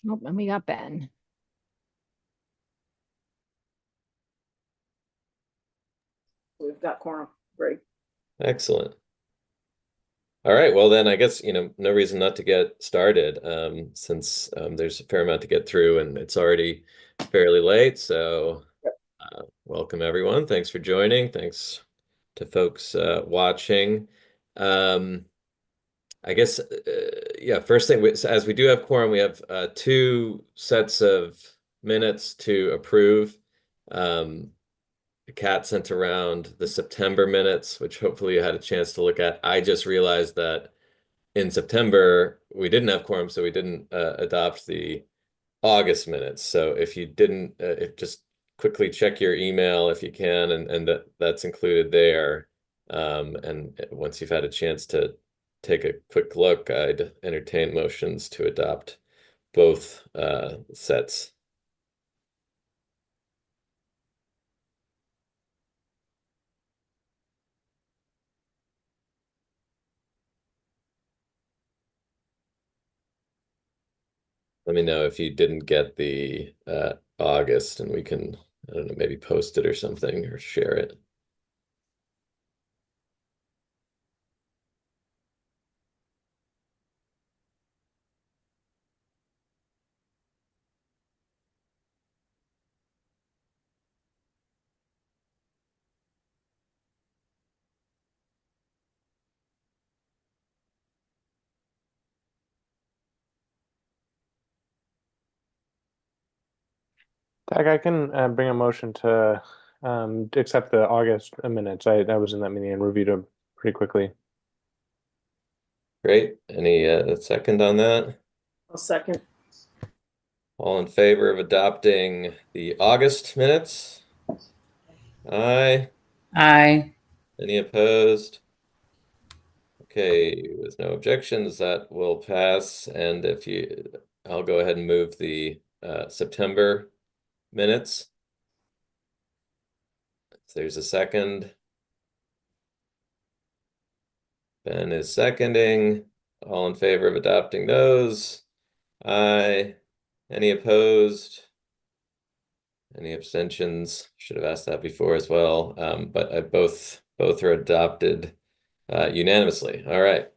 Oh, and we got Ben. We've got quorum. Great. Excellent. All right, well then I guess, no reason not to get started, since there's a fair amount to get through and it's already fairly late. So welcome everyone. Thanks for joining. Thanks to folks watching. Um, I guess, yeah, first thing, as we do have quorum, we have two sets of minutes to approve. Um, Kat sent around the September minutes, which hopefully you had a chance to look at. I just realized that in September we didn't have quorum, so we didn't adopt the August minutes. So if you didn't, if just quickly check your email if you can, and that's included there. And once you've had a chance to take a quick look, I'd entertain motions to adopt both sets. Let me know if you didn't get the August, and we can, I don't know, maybe post it or something or share it. Tag, I can bring a motion to accept the August minutes. I was in that meeting and reviewed them pretty quickly. Great. Any second on that? I'll second. All in favor of adopting the August minutes? Aye. Aye. Any opposed? Okay, with no objections, that will pass. And I'll go ahead and move the September minutes. If there's a second. Ben is seconding. All in favor of adopting those? Aye. Any opposed? Any abstentions? Should have asked that before as well. But both are adopted unanimously. All right.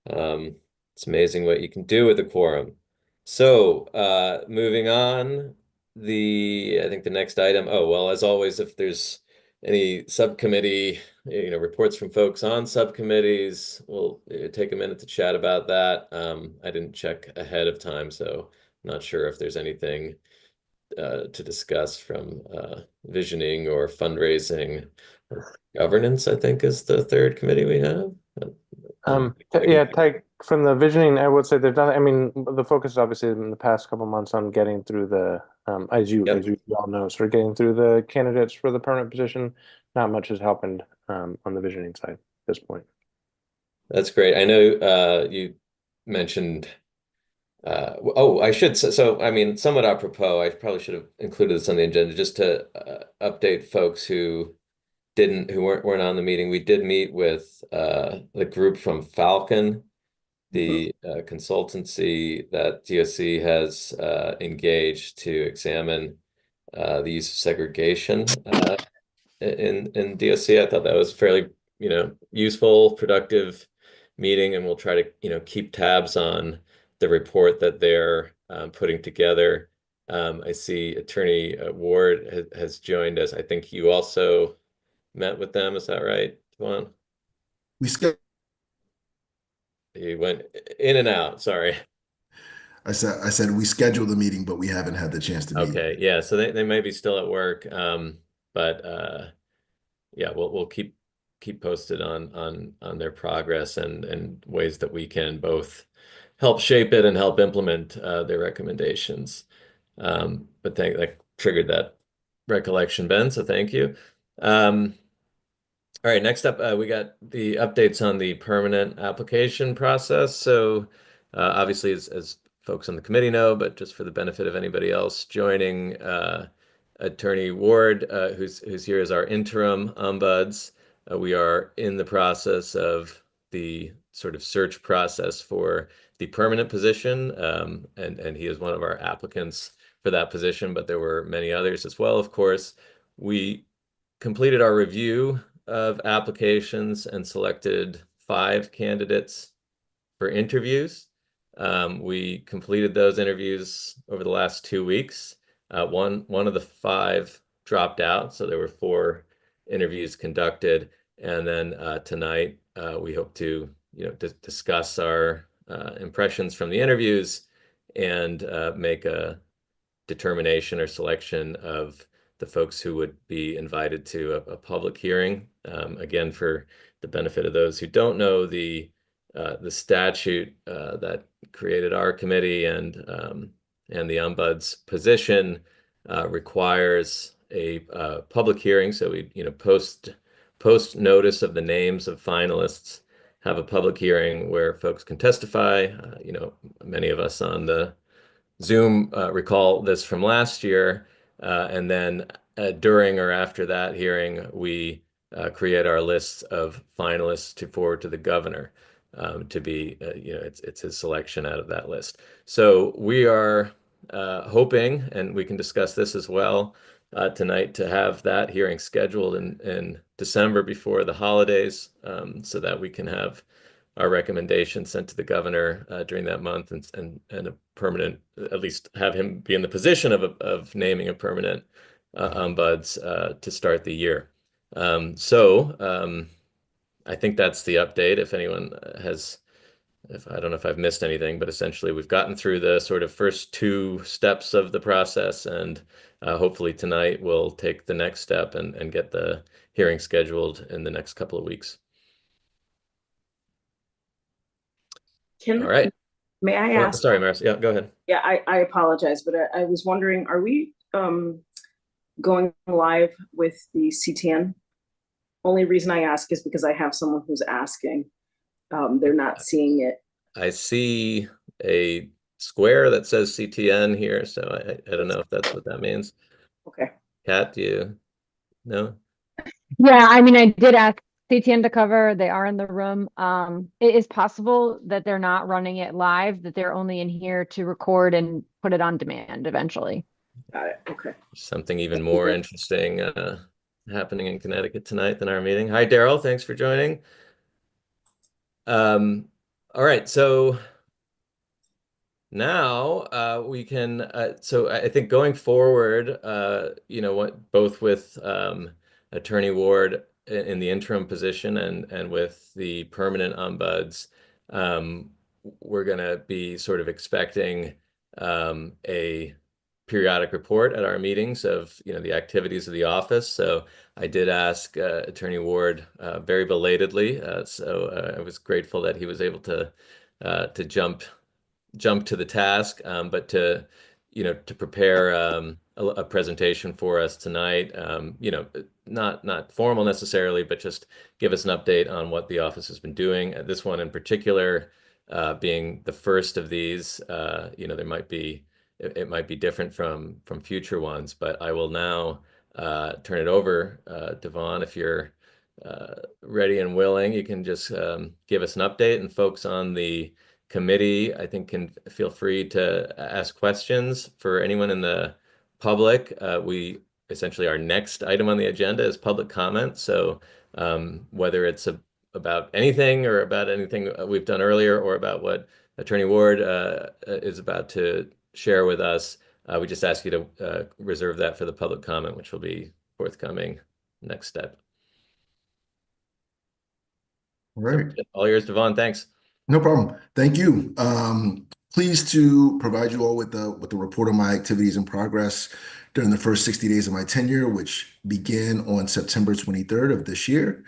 It's amazing what you can do with a quorum. So moving on, I think the next item. Oh, well, as always, if there's any subcommittee, reports from folks on subcommittees, we'll take a minute to chat about that. I didn't check ahead of time, so I'm not sure if there's anything to discuss from visioning or fundraising or governance, I think is the third committee we have. Yeah, Tag, from the visioning, I would say they've done. I mean, the focus is obviously in the past couple months on getting through the, as you all know, sort of getting through the candidates for the permanent position. Not much has happened on the visioning side at this point. That's great. I know you mentioned. I should. So, I mean, somewhat apropos, I probably should have included this on the agenda just to update folks who weren't on the meeting. We did meet with the group from Falcon, the consultancy that DOC has engaged to examine the use of segregation in DOC. I thought that was fairly, useful, productive meeting, and we'll try to, keep tabs on the report that they're putting together. I see Attorney Ward has joined us. I think you also met with them. Is that right, Juan? We scheduled. You went in and out. Sorry. I said we scheduled the meeting, but we haven't had the chance to meet. Okay, yeah. So they may be still at work, but yeah, we'll keep posted on their progress and ways that we can both help shape it and help implement their recommendations. But that triggered that recollection, Ben. So thank you. All right, next up, we got the updates on the permanent application process. So obviously, as folks on the committee know, but just for the benefit of anybody else joining, Attorney Ward, who's here as our interim ombuds, we are in the process of the sort of search process for the permanent position, and he is one of our applicants for that position, but there were many others as well, of course. We completed our review of applications and selected 5 candidates for interviews. We completed those interviews over the last 2 weeks. One of the 5 dropped out, so there were 4 interviews conducted, and then tonight we hope to discuss our impressions from the interviews and make a determination or selection of the folks who would be invited to a public hearing. Again, for the benefit of those who don't know, the statute that created our committee and the ombuds position requires a public hearing. So we post notice of the names of finalists, have a public hearing where folks can testify. Many of us on the Zoom recall this from last year, and then during or after that hearing, we create our list of finalists to forward to the governor to be, it's his selection out of that list. So we are hoping, and we can discuss this as well tonight, to have that hearing scheduled in December before the holidays, so that we can have our recommendation sent to the governor during that month, and a permanent, at least have him be in the position of naming a permanent ombuds to start the year. I think that's the update. If anyone has, I don't know if I've missed anything, but essentially we've gotten through the sort of first 2 steps of the process, and hopefully tonight we'll take the next step and get the hearing scheduled in the next couple of weeks. All right. May I Oh, ask? sorry, Marcy. Yeah, go ahead. Yeah, I apologize, but I was wondering, are we going live with the CTN? Only reason I ask is because I have someone who's asking. They're not seeing it. I see a square that says CTN here, so I don't know if that's what that means. Okay. Kat, do you know? Yeah, I mean, I did ask CTN to cover. They are in the room. It is possible that they're not running it live, that they're only in here to record and put it on demand eventually. Got it. Okay. Something even more interesting happening in Connecticut tonight than our meeting. Hi, Daryl. Thanks for joining. All right, so now we can, so I think going forward, both with Attorney Ward in the interim position and with the permanent ombuds, we're going to be sort of expecting a periodic report at our meetings of the activities of the office. So I did ask Attorney Ward very belatedly, so I was grateful that he was able to jump to the task, but to prepare a presentation for us tonight, not formal necessarily, but just give us an update on what the office has been doing. This one in particular, being the first of these, it might be different from future ones, but I will now turn it over. Devon, if you're ready and willing, you can just give us an update, and folks on the committee, I think, can feel free to ask questions. For anyone in the public, essentially our next item on the agenda is public comment. So whether it's about anything or about anything we've done earlier or about what Attorney Ward is about to share with us, we just ask you to reserve that for the public comment, which will be forthcoming next step. All right. So, all yours, Devon. Thanks. No problem. Thank you. Pleased to provide you all with the report on my activities and progress during the first 60 days of my tenure, which began on September 23rd of this year.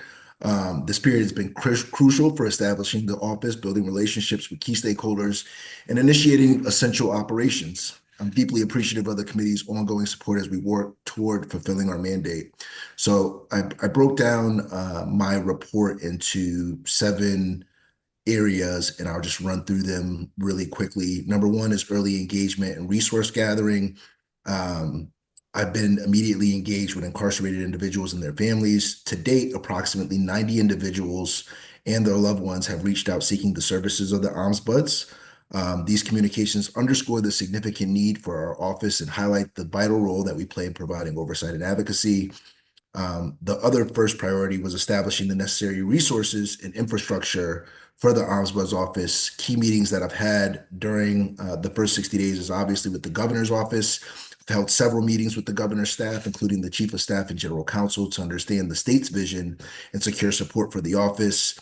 This period has been crucial for establishing the office, building relationships with key stakeholders, and initiating essential operations. I'm deeply appreciative of the committee's ongoing support as we work toward fulfilling our mandate. So I broke down my report into 7 areas, and I'll just run through them really quickly. Number 1 is early engagement and resource gathering. I've been immediately engaged with incarcerated individuals and their families. To date, approximately 90 individuals and their loved ones have reached out seeking the services of the ombuds. These communications underscore the significant need for our office and highlight the vital role that we play in providing oversight and advocacy. The other first priority was establishing the necessary resources and infrastructure for the Ombudsman's office. Key meetings that I've had during the first 60 days is obviously with the governor's office. I've held several meetings with the governor's staff, including the chief of staff and general counsel, to understand the state's vision and secure support for the office.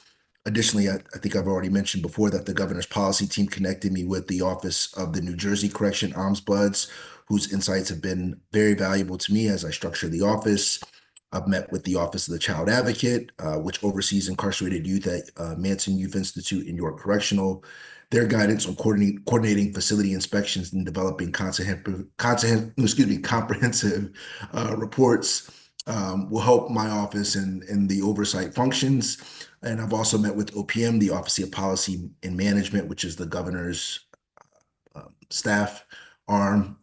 Additionally, I think I've already mentioned before that the governor's policy team connected me with the Office of the New Jersey Correction Ombudsbuds, whose insights have been very valuable to me as I structure the office. I've met with the Office of the Child Advocate, which oversees incarcerated youth at Manson Youth Institute in York Correctional. Their guidance on coordinating facility inspections and developing comprehensive reports will help my office in the oversight functions. And I've also met with OPM, the Office of Policy and Management, which is the governor's staff arm.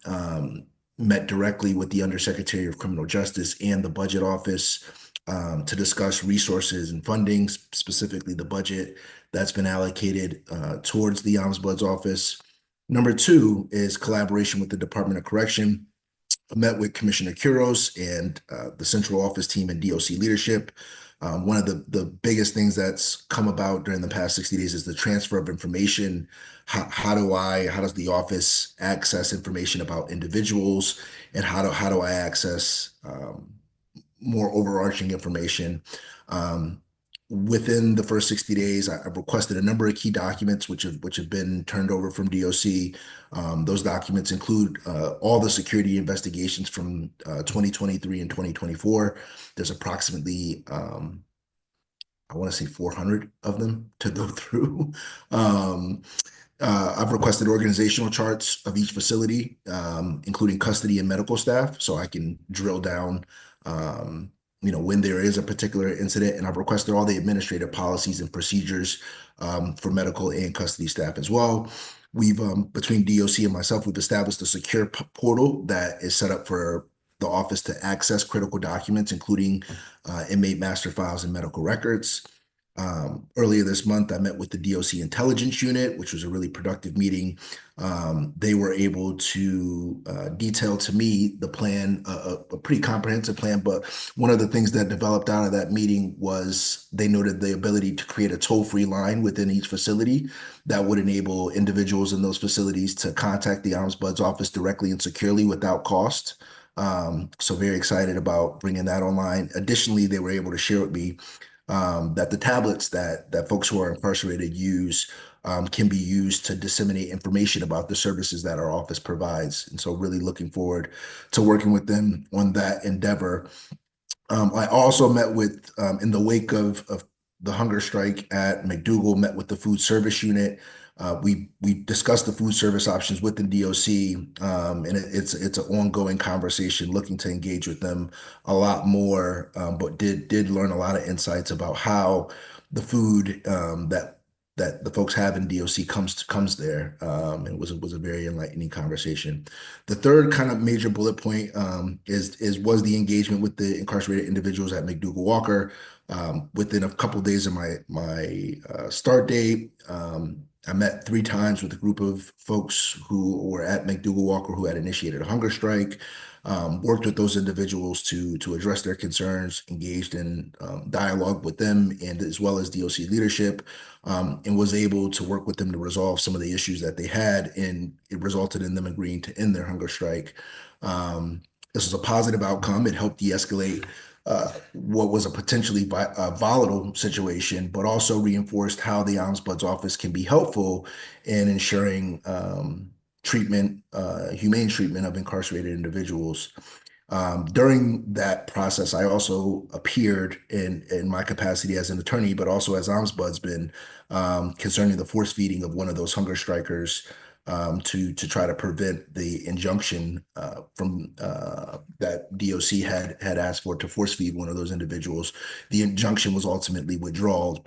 Met directly with the Undersecretary of Criminal Justice and the Budget Office to discuss resources and funding, specifically the budget that's been allocated towards the Ombudsman's office. Number two is collaboration with the Department of Correction. I met with Commissioner Kuros and the central office team and DOC leadership. One of the biggest things that's come about during the past 60 days is the transfer of information. How does the office access information about individuals, and how do I access more overarching information? Within the first 60 days, I've requested a number of key documents which have been turned over from DOC. Those documents include all the security investigations from 2023 and 2024. There's approximately, I want to say 400 of them to go through. I've requested organizational charts of each facility, including custody and medical staff, so I can drill down when there is a particular incident, and I've requested all the administrative policies and procedures for medical and custody staff as well. We've, between DOC and myself, we've established a secure portal that is set up for the office to access critical documents, including inmate master files and medical records. Earlier this month, I met with the DOC Intelligence Unit, which was a really productive meeting. They were able to detail to me the plan, a pretty comprehensive plan, but one of the things that developed out of that meeting was they noted the ability to create a toll-free line within each facility that would enable individuals in those facilities to contact the Ombudsman's office directly and securely without cost. So very excited about bringing that online. Additionally, they were able to share with me that the tablets that folks who are incarcerated use can be used to disseminate information about the services that our office provides. And so really looking forward to working with them on that endeavor. I also met with, in the wake of the hunger strike at McDougal, met with the food service unit. We discussed the food service options with the DOC, and it's an ongoing conversation, looking to engage with them a lot more, but did learn a lot of insights about how the food that the folks have in DOC comes there. It was a very enlightening conversation. The third kind of major bullet point was the engagement with the incarcerated individuals at McDougal Walker. Within a couple of days of my start date, I met 3 times with a group of folks who were at McDougal Walker who had initiated a hunger strike, worked with those individuals to address their concerns, engaged in dialogue with them and as well as DOC leadership, and was able to work with them to resolve some of the issues that they had, and it resulted in them agreeing to end their hunger strike. This was a positive outcome. It helped de-escalate what was a potentially volatile situation, but also reinforced how the Ombudsman's office can be helpful in ensuring humane treatment of incarcerated individuals. During that process, I also appeared in my capacity as an attorney, but also as Ombudsman, concerning the force feeding of one of those hunger strikers, to try to prevent the injunction from that DOC had asked for to force feed one of those individuals. The injunction was ultimately withdrew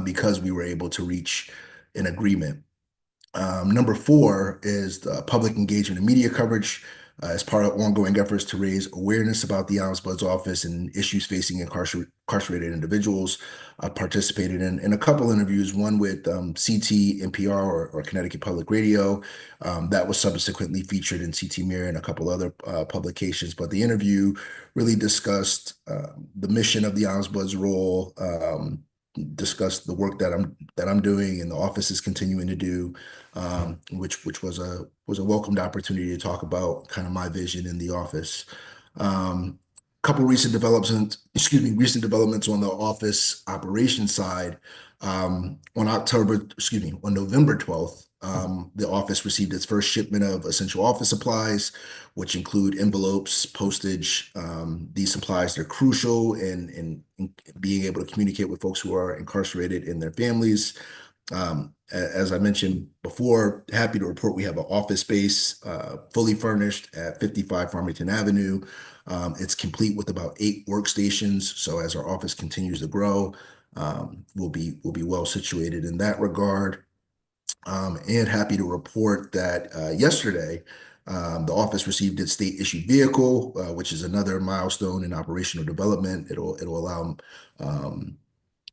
because we were able to reach an agreement. Number 4 is the public engagement and media coverage. as part of ongoing efforts to raise awareness about the Ombudsman's office and issues facing incarcerated individuals. I participated in a couple interviews, one with CT NPR or Connecticut Public Radio. That was subsequently featured in CT Mirror and a couple other publications. But the interview really discussed the mission of the Ombudsman's role, discussed the work that I'm doing and the office is continuing to do, which was a welcomed opportunity to talk about kind of my vision in the office. Couple recent developments, recent developments on the office operations side. On November 12th, the office received its first shipment of essential office supplies, which include envelopes, postage. These supplies are crucial in being able to communicate with folks who are incarcerated and their families. As I mentioned before, happy to report we have an office space fully furnished at 55 Farmington Avenue. It's complete with about 8 workstations. So as our office continues to grow, we'll be well situated in that regard. And happy to report that yesterday, the office received its state issued vehicle, which is another milestone in operational development. It'll allow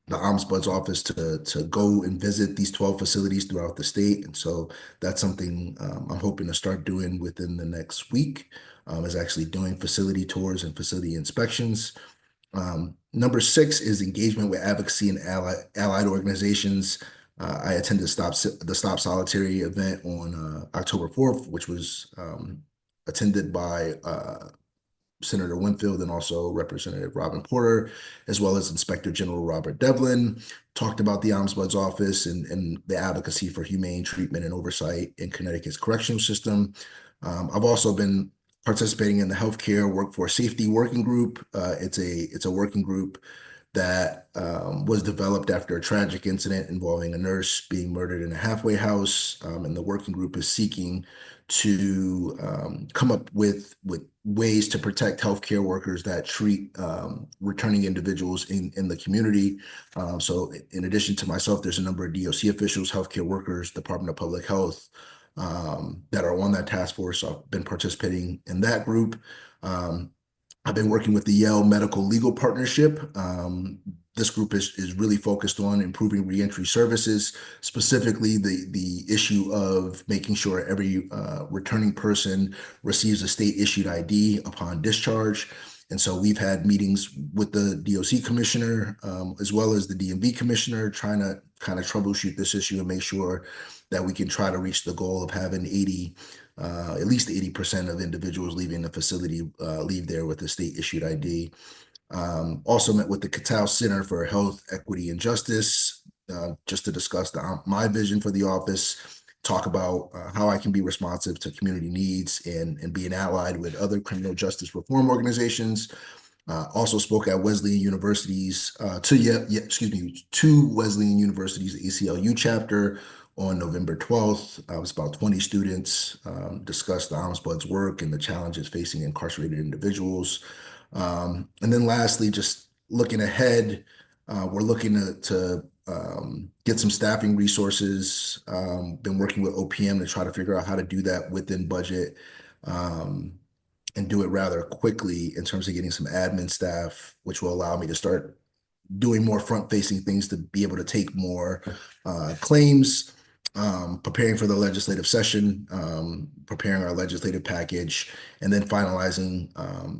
the Ombudsman's office to go and visit these 12 facilities throughout the state. And so that's something I'm hoping to start doing within the next week, is actually doing facility tours and facility inspections. Number 6 is engagement with advocacy and allied organizations. I attended the Stop Solitary event on October 4th, which was attended by Senator Winfield and also Representative Robin Porter, as well as Inspector General Robert Devlin. Talked about the Ombudsman's office and the advocacy for humane treatment and oversight in Connecticut's correctional system. I've also been participating in the Healthcare Workforce Safety Working Group. It's a working group that was developed after a tragic incident involving a nurse being murdered in a halfway house. And the working group is seeking to come up with ways to protect healthcare workers that treat returning individuals in the community. So in addition to myself, there's a number of DOC officials, healthcare workers, Department of Public Health, that are on that task force. So I've been participating in that group. I've been working with the Yale Medical Legal Partnership. This group is really focused on improving reentry services, specifically the issue of making sure every returning person receives a state-issued ID upon discharge. And so we've had meetings with the DOC commissioner, as well as the DMV commissioner, trying to kind of troubleshoot this issue and make sure that we can try to reach the goal of having at least 80% of individuals leaving the facility leave there with a state-issued ID. Also met with the Cattell Center for Health, Equity, and Justice, just to discuss my vision for the office, talk about how I can be responsive to community needs and be an allied with other criminal justice reform organizations. Also spoke at Wesleyan University's, two Wesleyan University's ACLU chapter on November 12th. It was about 20 students, discussed the Ombudsman's work and the challenges facing incarcerated individuals. And then lastly, just looking ahead, we're looking to get some staffing resources. Been working with OPM to try to figure out how to do that within budget, and do it rather quickly in terms of getting some admin staff, which will allow me to start doing more front-facing things to be able to take more claims, preparing for the legislative session, preparing our legislative package, and then finalizing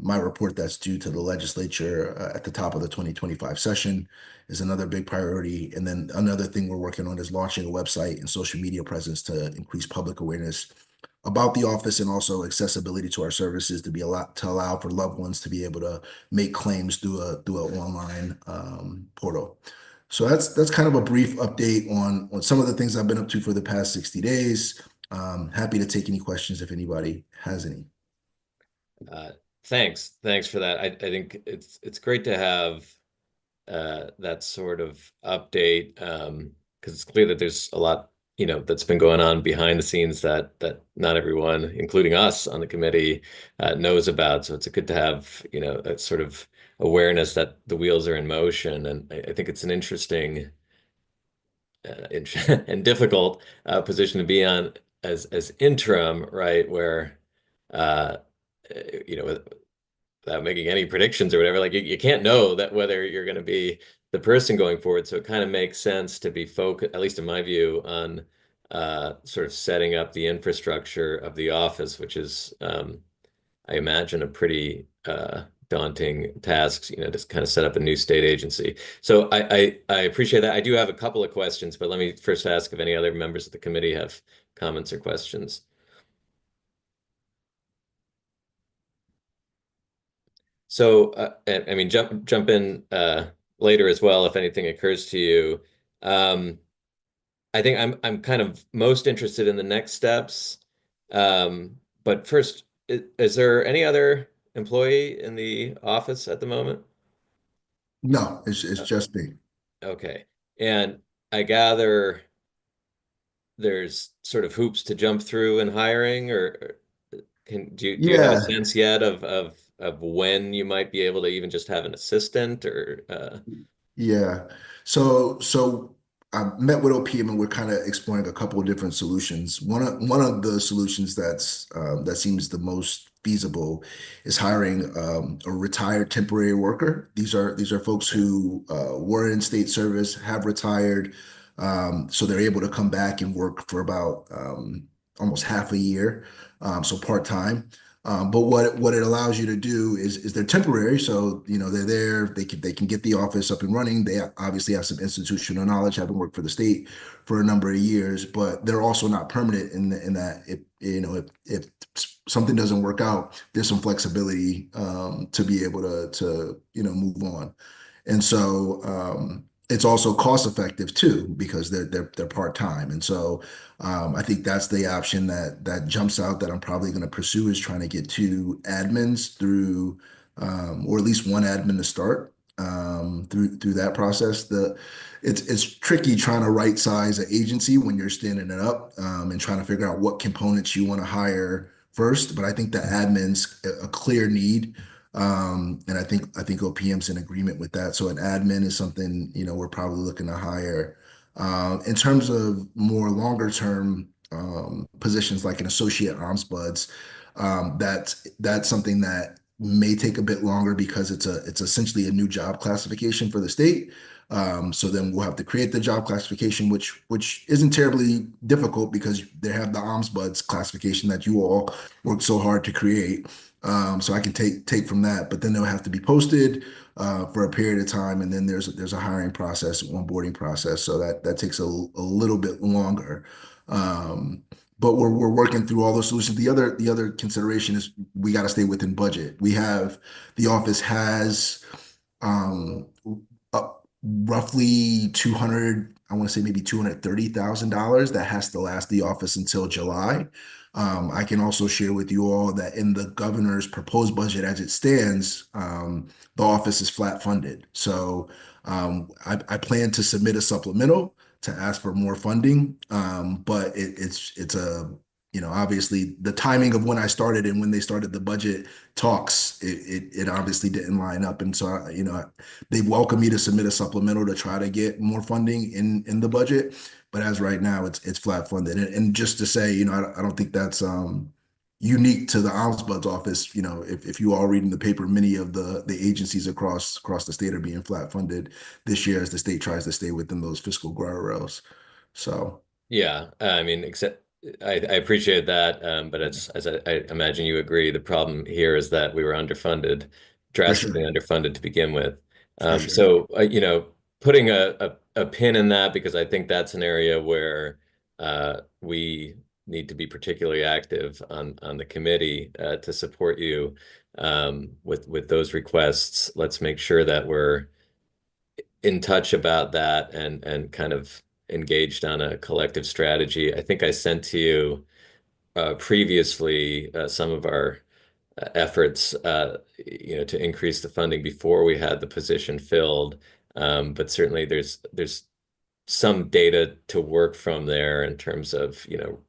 my report that's due to the legislature at the top of the 2025 session is another big priority. And then another thing we're working on is launching a website and social media presence to increase public awareness about the office and also accessibility to our services to allow for loved ones to be able to make claims through an online portal. So that's kind of a brief update on some of the things I've been up to for the past 60 days. Happy to take any questions if anybody has any. Thanks for that. I think it's great to have that sort of update, because it's clear that there's a lot that's been going on behind the scenes that not everyone, including us on the committee, knows about. So it's good to have a sort of awareness that the wheels are in motion. And I think it's an interesting and difficult position to be on as interim, right? Where you know, without making any predictions or whatever, like you can't know that whether you're going to be the person going forward. So it kind of makes sense to be focused, at least in my view, on sort of setting up the infrastructure of the office, which is, I imagine, a pretty daunting task, you know, to kind of set up a new state agency. So I appreciate that. I do have a couple of questions, but let me first ask if any other members of the committee have comments or questions. So, I mean, jump in later as well if anything occurs to you. I think I'm kind of most interested in the next steps. But first, is there any other employee in the office at the moment? No, it's just me. Okay. And I gather there's sort of hoops to jump through in hiring, or do you have a Yeah, sense yet of when you might be able to even just have an assistant or yeah. So I met with OPM and we're kind of exploring a couple of different solutions. One of the solutions that seems the most feasible is hiring a retired temporary worker. These are folks who were in state service, have retired, so they're able to come back and work for about almost half a year, so part-time. But what it allows you to do is they're temporary, so you know they're there. They can get the office up and running. They obviously have some institutional knowledge, having worked for the state for a number of years, but they're also not permanent in that if you know if something doesn't work out, there's some flexibility to be able to you know move on. And so it's also cost effective too because they're part-time. And so I think that's the option that jumps out that I'm probably going to pursue is trying to get two admins through or at least one admin to start through that process. It's tricky trying to right size an agency when you're standing it up and trying to figure out what components you want to hire first. But I think the admin's a clear need. And I think OPM's in agreement with that. So an admin is something, you know, we're probably looking to hire. In terms of more longer term positions like an associate ombuds, that's something that may take a bit longer because it's essentially a new job classification for the state. So then we'll have to create the job classification, which isn't terribly difficult because they have the ombuds classification that you all worked so hard to create. So I can take from that, but then they'll have to be posted for a period of time, and then there's a hiring process, onboarding process, so that takes a little bit longer. But we're working through all those solutions. The other consideration is we got to stay within budget. The office has roughly 200, I want to say maybe $230,000 that has to last the office until July. I can also share with you all that in the governor's proposed budget as it stands, the office is flat funded. So I plan to submit a supplemental to ask for more funding, but it's a you know obviously the timing of when I started and when they started the budget talks, it obviously didn't line up, and so you know they welcomed me to submit a supplemental to try to get more funding in the budget. But as right now, it's flat funded. And just to say, you know, I don't think that's unique to the Ombudsman's office. You know, if you all read in the paper, many of the agencies across the state are being flat funded this year as the state tries to stay within those fiscal guardrails. So yeah, I mean, except I appreciate that, but it's as I imagine you agree, the problem here is that we were underfunded, for drastically sure, underfunded to begin with. for sure. So you know, putting a pin in that because I think that's an area where we need to be particularly active on the committee to support you with those requests. Let's make sure that we're in touch about that and kind of engaged on a collective strategy. I think I sent to you previously some of our efforts, you know, to increase the funding before we had the position filled. But certainly there's some data to work from there in terms of, you know,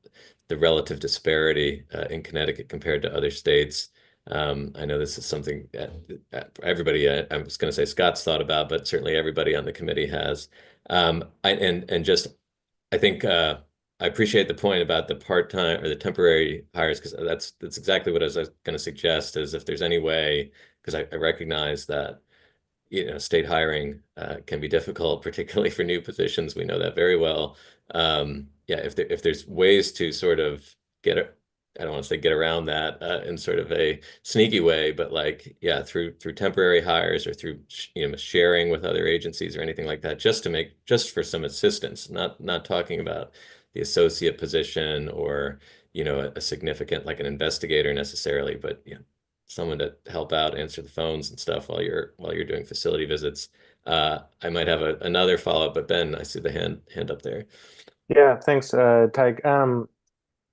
the relative disparity in Connecticut compared to other states. I know this is something that everybody, I was going to say Scott's thought about, but certainly everybody on the committee has. And just, I think I appreciate the point about the part-time or the temporary hires, because that's exactly what I was going to suggest, is if there's any way, because I recognize that, state hiring can be difficult, particularly for new positions. We know that very well. Yeah, if there's ways to sort of I don't want to say get around that in sort of a sneaky way, but like, yeah, through temporary hires or through sharing with other agencies or anything like that, just for some assistance, not talking about the associate position or a significant, like an investigator necessarily, but someone to help out, answer the phones and stuff while you're doing facility visits. I might have another follow-up, but Ben, I see the hand up there. Yeah, thanks, Tyke.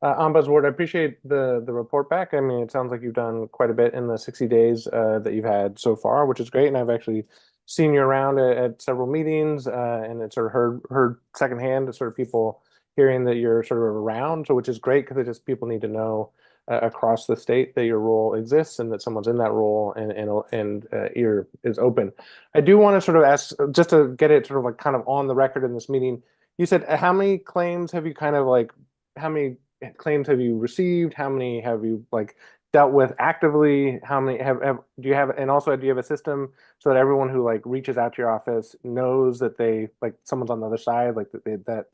Ombudsman, I appreciate the report back. I mean, it sounds like you've done quite a bit in the 60 days that you've had so far, which is great. And I've actually seen you around at several meetings, and it's sort of heard secondhand sort of people hearing that you're sort of around, so which is great because it just people need to know across the state that your role exists and that someone's in that role and ear is open. I do want to sort of ask, just to get it sort of like kind of on the record in this meeting. You said how many claims have you kind of like how many claims have you received? How many have you like dealt with actively? How many do you have? And also, do you have a system so that everyone who like reaches out to your office knows that they like someone's on the other side, like that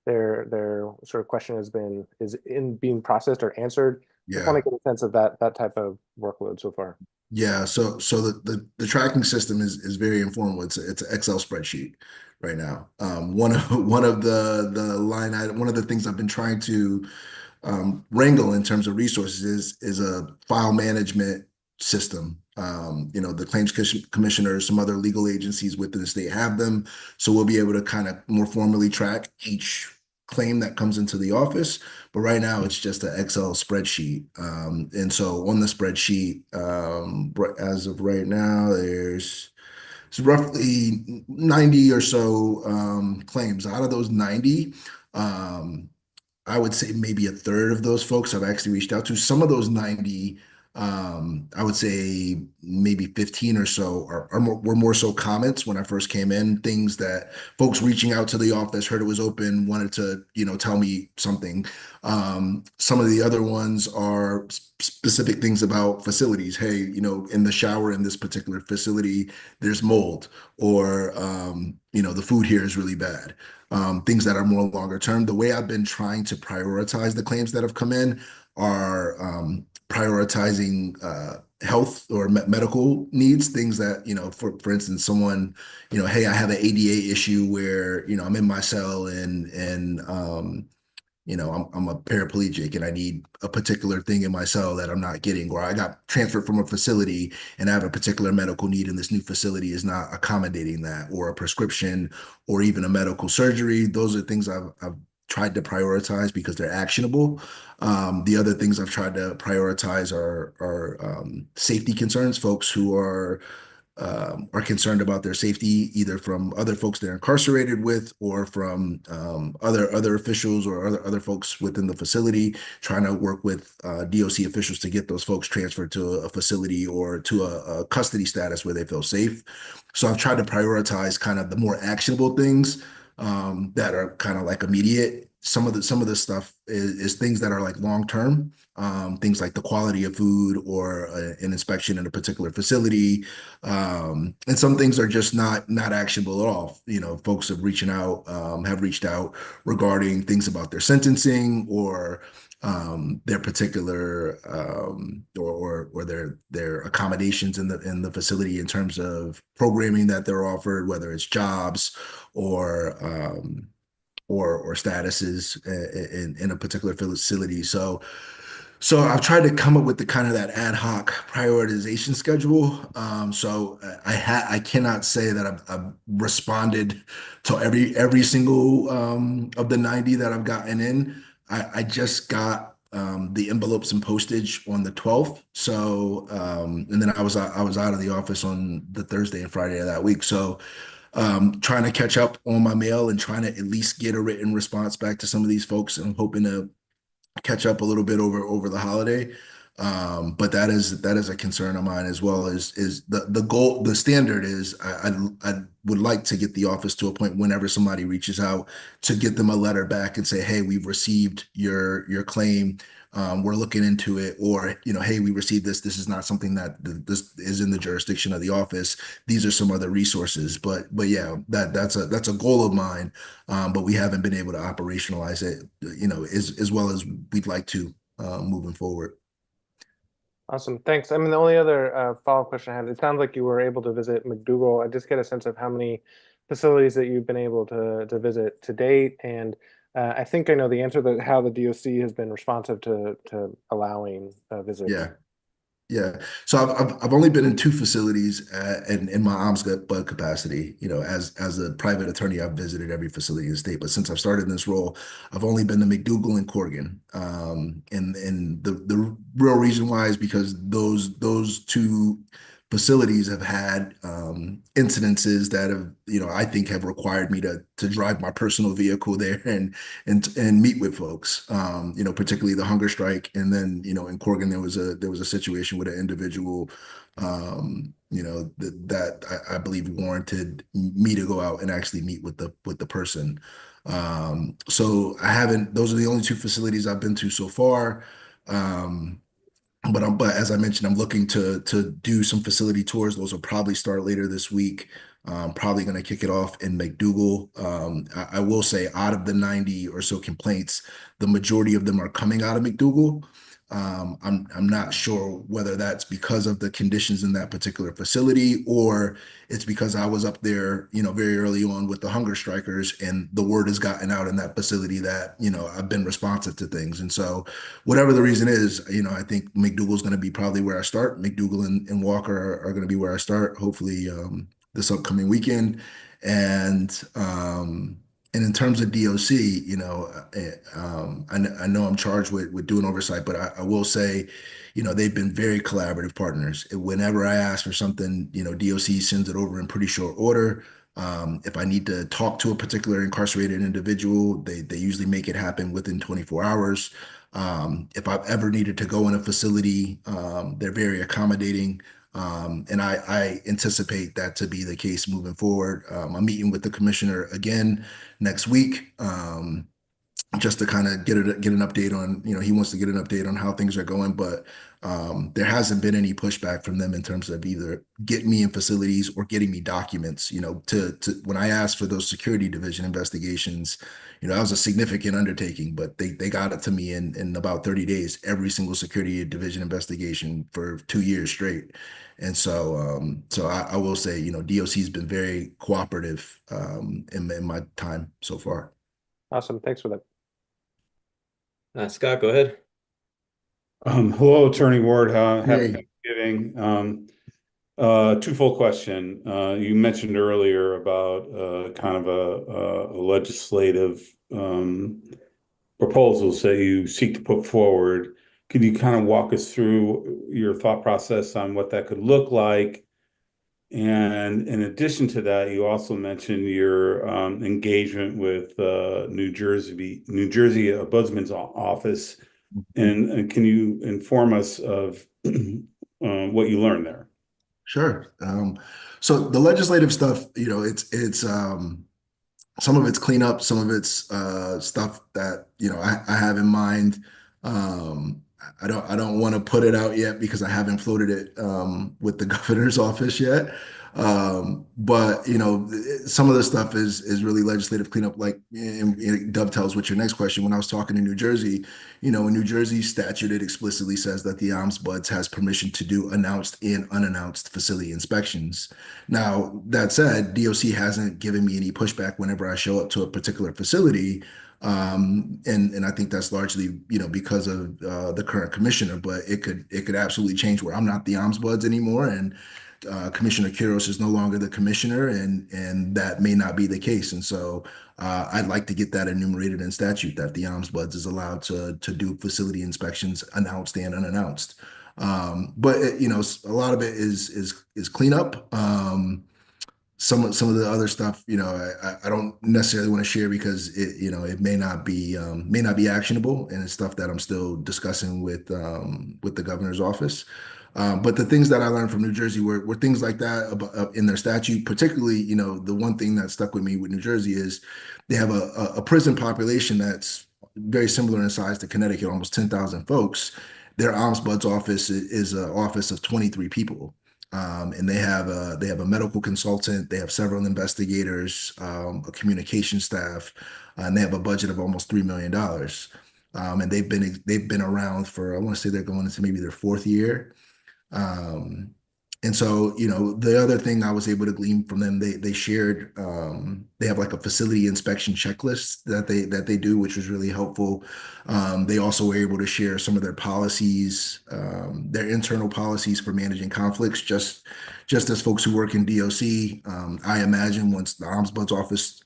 their sort of question is being processed or answered? Just Yeah. want to get a sense of that type of workload so far. Yeah, so the tracking system is very informal. It's an Excel spreadsheet right now. One of the line item, one of the things I've been trying to wrangle in terms of resources is a file management system. The claims commissioner, some other legal agencies within the state have them, so we'll be able to kind of more formally track each claim that comes into the office. But right now it's just an Excel spreadsheet. And so on the spreadsheet, as of right now, it's roughly 90 or so claims. Out of those 90, I would say maybe a third of those folks I've actually reached out to. Some of those 90, I would say maybe 15 or so were more so comments when I first came in, things that folks reaching out to the office, heard it was open, wanted to, tell me something. Some of the other ones are specific things about facilities. Hey, in the shower in this particular facility, there's mold, or, the food here is really bad. Things that are more longer term. The way I've been trying to prioritize the claims that have come in are prioritizing health or medical needs, things that, for instance, someone, hey, I have an ADA issue where, I'm in my cell and I'm a paraplegic and I need a particular thing in my cell that I'm not getting, or I got transferred from a facility and I have a particular medical need and this new facility is not accommodating that, or a prescription, or even a medical surgery. Those are things I've tried to prioritize because they're actionable. The other things I've tried to prioritize are safety concerns, folks who are concerned about their safety, either from other folks they're incarcerated with, or from other officials or other folks within the facility, trying to work with DOC officials to get those folks transferred to a facility or to a custody status where they feel safe. So I've tried to prioritize kind of the more actionable things that are kind of like immediate. Some of the stuff is things that are like long term, things like the quality of food or an inspection in a particular facility, and some things are just not actionable at all. Folks have reached out regarding things about their sentencing or their particular or their accommodations in the facility in terms of programming that they're offered, whether it's jobs or statuses in a particular facility. So I've tried to come up with the kind of that ad hoc prioritization schedule. So I cannot say that I've responded to every single of the 90 that I've gotten in. I just got the envelopes and postage on the 12th. So and then I was out of the office on the Thursday and Friday of that week. So trying to catch up on my mail and trying to at least get a written response back to some of these folks. And I'm hoping to catch up a little bit over the holiday. But that is a concern of mine, as well as is the goal. The standard is I would like to get the office to a point whenever somebody reaches out to get them a letter back and say, hey, we've received your claim. We're looking into it, or, hey, we received this. This is not something that this is in the jurisdiction of the office. These are some other resources. But yeah, that's a goal of mine. But we haven't been able to operationalize it, as well as we'd like to, moving forward. Awesome, thanks. I mean, the only other follow-up question I had, it sounds like you were able to visit McDougal. I just get a sense of how many facilities that you've been able to visit to date, and I think I know the answer to how the DOC has been responsive to allowing visits. Yeah. Yeah. So I've only been in two facilities, in my ombudsman capacity. As a private attorney, I've visited every facility in the state. But since I've started in this role, I've only been to McDougal and Corrigan. And the real reason why is because those two facilities have had incidences that have, I think have required me to drive my personal vehicle there and meet with folks, particularly the hunger strike. And then, in Corrigan, there was a situation with an individual, that I believe warranted me to go out and actually meet with the person. So those are the only two facilities I've been to so far. But as I mentioned, I'm looking to do some facility tours. Those will probably start later this week. Probably going to kick it off in McDougal. I will say, out of the 90 or so complaints, the majority of them are coming out of McDougal. I'm not sure whether that's because of the conditions in that particular facility, or it's because I was up there, very early on with the hunger strikers, and the word has gotten out in that facility that, I've been responsive to things. And so whatever the reason is, I think McDougal is going to be probably where I start. McDougal and Walker are going to be where I start, hopefully, this upcoming weekend. And in terms of DOC, I know I'm charged with doing oversight, but I will say, they've been very collaborative partners. Whenever I ask for something, DOC sends it over in pretty short order. If I need to talk to a particular incarcerated individual, they usually make it happen within 24 hours. If I've ever needed to go in a facility, they're very accommodating. And I anticipate that to be the case moving forward. I'm meeting with the commissioner again next week, just to kind of get an update on, he wants to get an update on how things are going. But there hasn't been any pushback from them in terms of either getting me in facilities or getting me documents. To when I asked for those security division investigations, that was a significant undertaking, but they got it to me in about 30 days, every single security division investigation for 2 years straight. And so I will say, DOC has been very cooperative in my time so far. Awesome, thanks for that. Scott, go ahead. Hello, Attorney Ward. Happy Hey. Thanksgiving. Twofold question. You mentioned earlier about kind of a legislative proposals that you seek to put forward. Could you kind of walk us through your thought process on what that could look like? And in addition to that, you also mentioned your engagement with New Jersey Ombudsman's office. And can you inform us of what you learned there? Sure. So the legislative stuff, it's some of it's cleanup, some of it's stuff that I have in mind. I don't want to put it out yet because I haven't floated it with the governor's office yet. But some of the stuff is really legislative cleanup, like, and it dovetails with your next question. When I was talking to New Jersey, in New Jersey statute, it explicitly says that the Ombudsman has permission to do announced and unannounced facility inspections. Now, that said, DOC hasn't given me any pushback whenever I show up to a particular facility. And I think that's largely, because of the current commissioner, but it could absolutely change where I'm not the ombudsman anymore, and Commissioner Quiros is no longer the commissioner, and that may not be the case. And so I'd like to get that enumerated in statute, that the ombudsman is allowed to do facility inspections, announced and unannounced. But a lot of it is cleanup. some of the other stuff, I don't necessarily want to share because it may not be actionable, and it's stuff that I'm still discussing with the governor's office. But the things that I learned from New Jersey were things like that in their statute. Particularly, the one thing that stuck with me with New Jersey is they have a prison population that's very similar in size to Connecticut, almost 10,000 folks. Their Ombudsman's office is an office of 23 people. And they have a medical consultant, they have several investigators, a communication staff, and they have a budget of almost $3 million. And they've been around for, I want to say they're going into maybe their fourth year. Um, and so, the other thing I was able to glean from them, they shared, they have like a facility inspection checklist that they do, which was really helpful. They also were able to share some of their policies, their internal policies for managing conflicts, just as folks who work in DOC. I imagine once the Ombudsman's office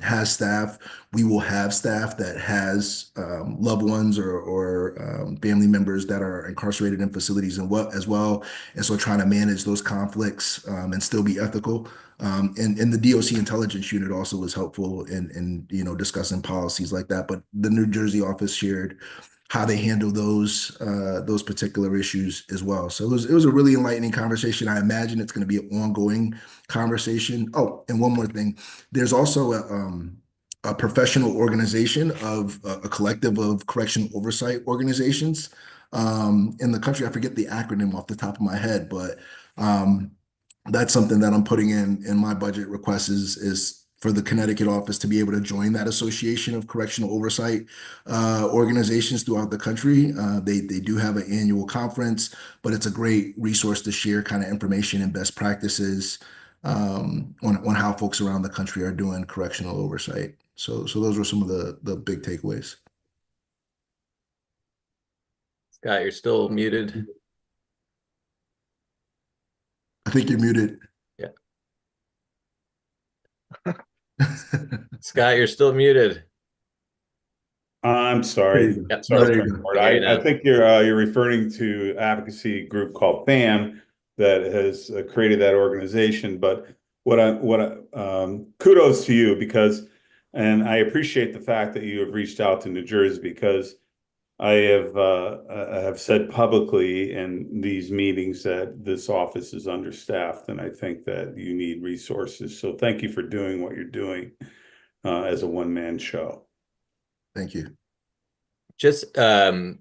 has staff, we will have staff that has loved ones or family members that are incarcerated in facilities as well. And so trying to manage those conflicts and still be ethical. And the DOC intelligence unit also was helpful in discussing policies like that. But the New Jersey office shared how they handle those particular issues as well. So it was a really enlightening conversation. I imagine it's going to be an ongoing conversation. Oh, and one more thing. There's also a professional organization of a collective of correctional oversight organizations in the country. I forget the acronym off the top of my head, but that's something that I'm putting in my budget requests is for the Connecticut office to be able to join that association of correctional oversight organizations throughout the country. They do have an annual conference, but it's a great resource to share kind of information and best practices on how folks around the country are doing correctional oversight. So those were some of the big takeaways. Scott, you're still muted. I think you're muted. Yeah. Scott, you're still muted. I'm sorry. Yep. Sorry, There you go. I think you're referring to advocacy group called FAM that has created that organization. But kudos to you and I appreciate the fact that you have reached out to New Jersey, because I have said publicly in these meetings that this office is understaffed, and I think that you need resources. So thank you for doing what you're doing as a one-man show. Thank you. Just, Scott,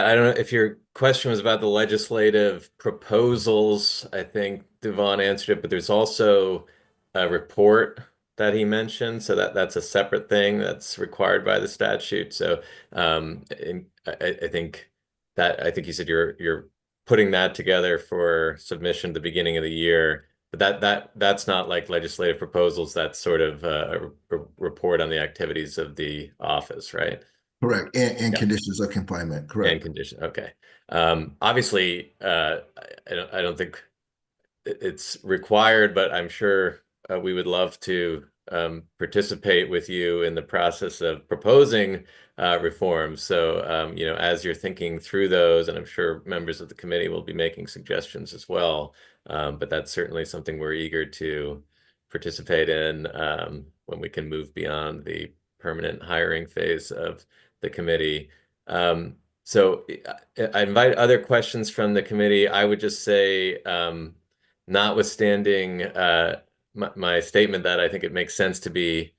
I don't know if your question was about the legislative proposals. I think Devon answered it, but there's also a report that he mentioned. So that's a separate thing that's required by the statute. So I think you said you're putting that together for submission at the beginning of the year. But that's not like legislative proposals. That's sort of a report on the activities of the office, right? Correct. And conditions of confinement. Correct. And condition. Okay. Obviously, I don't think it's required, but I'm sure we would love to participate with you in the process of proposing reforms. So, as you're thinking through those, and I'm sure members of the committee will be making suggestions as well. But that's certainly something we're eager to participate in when we can move beyond the permanent hiring phase of the committee. So I invite other questions from the committee. I would just say, notwithstanding my statement that I think it makes sense to be,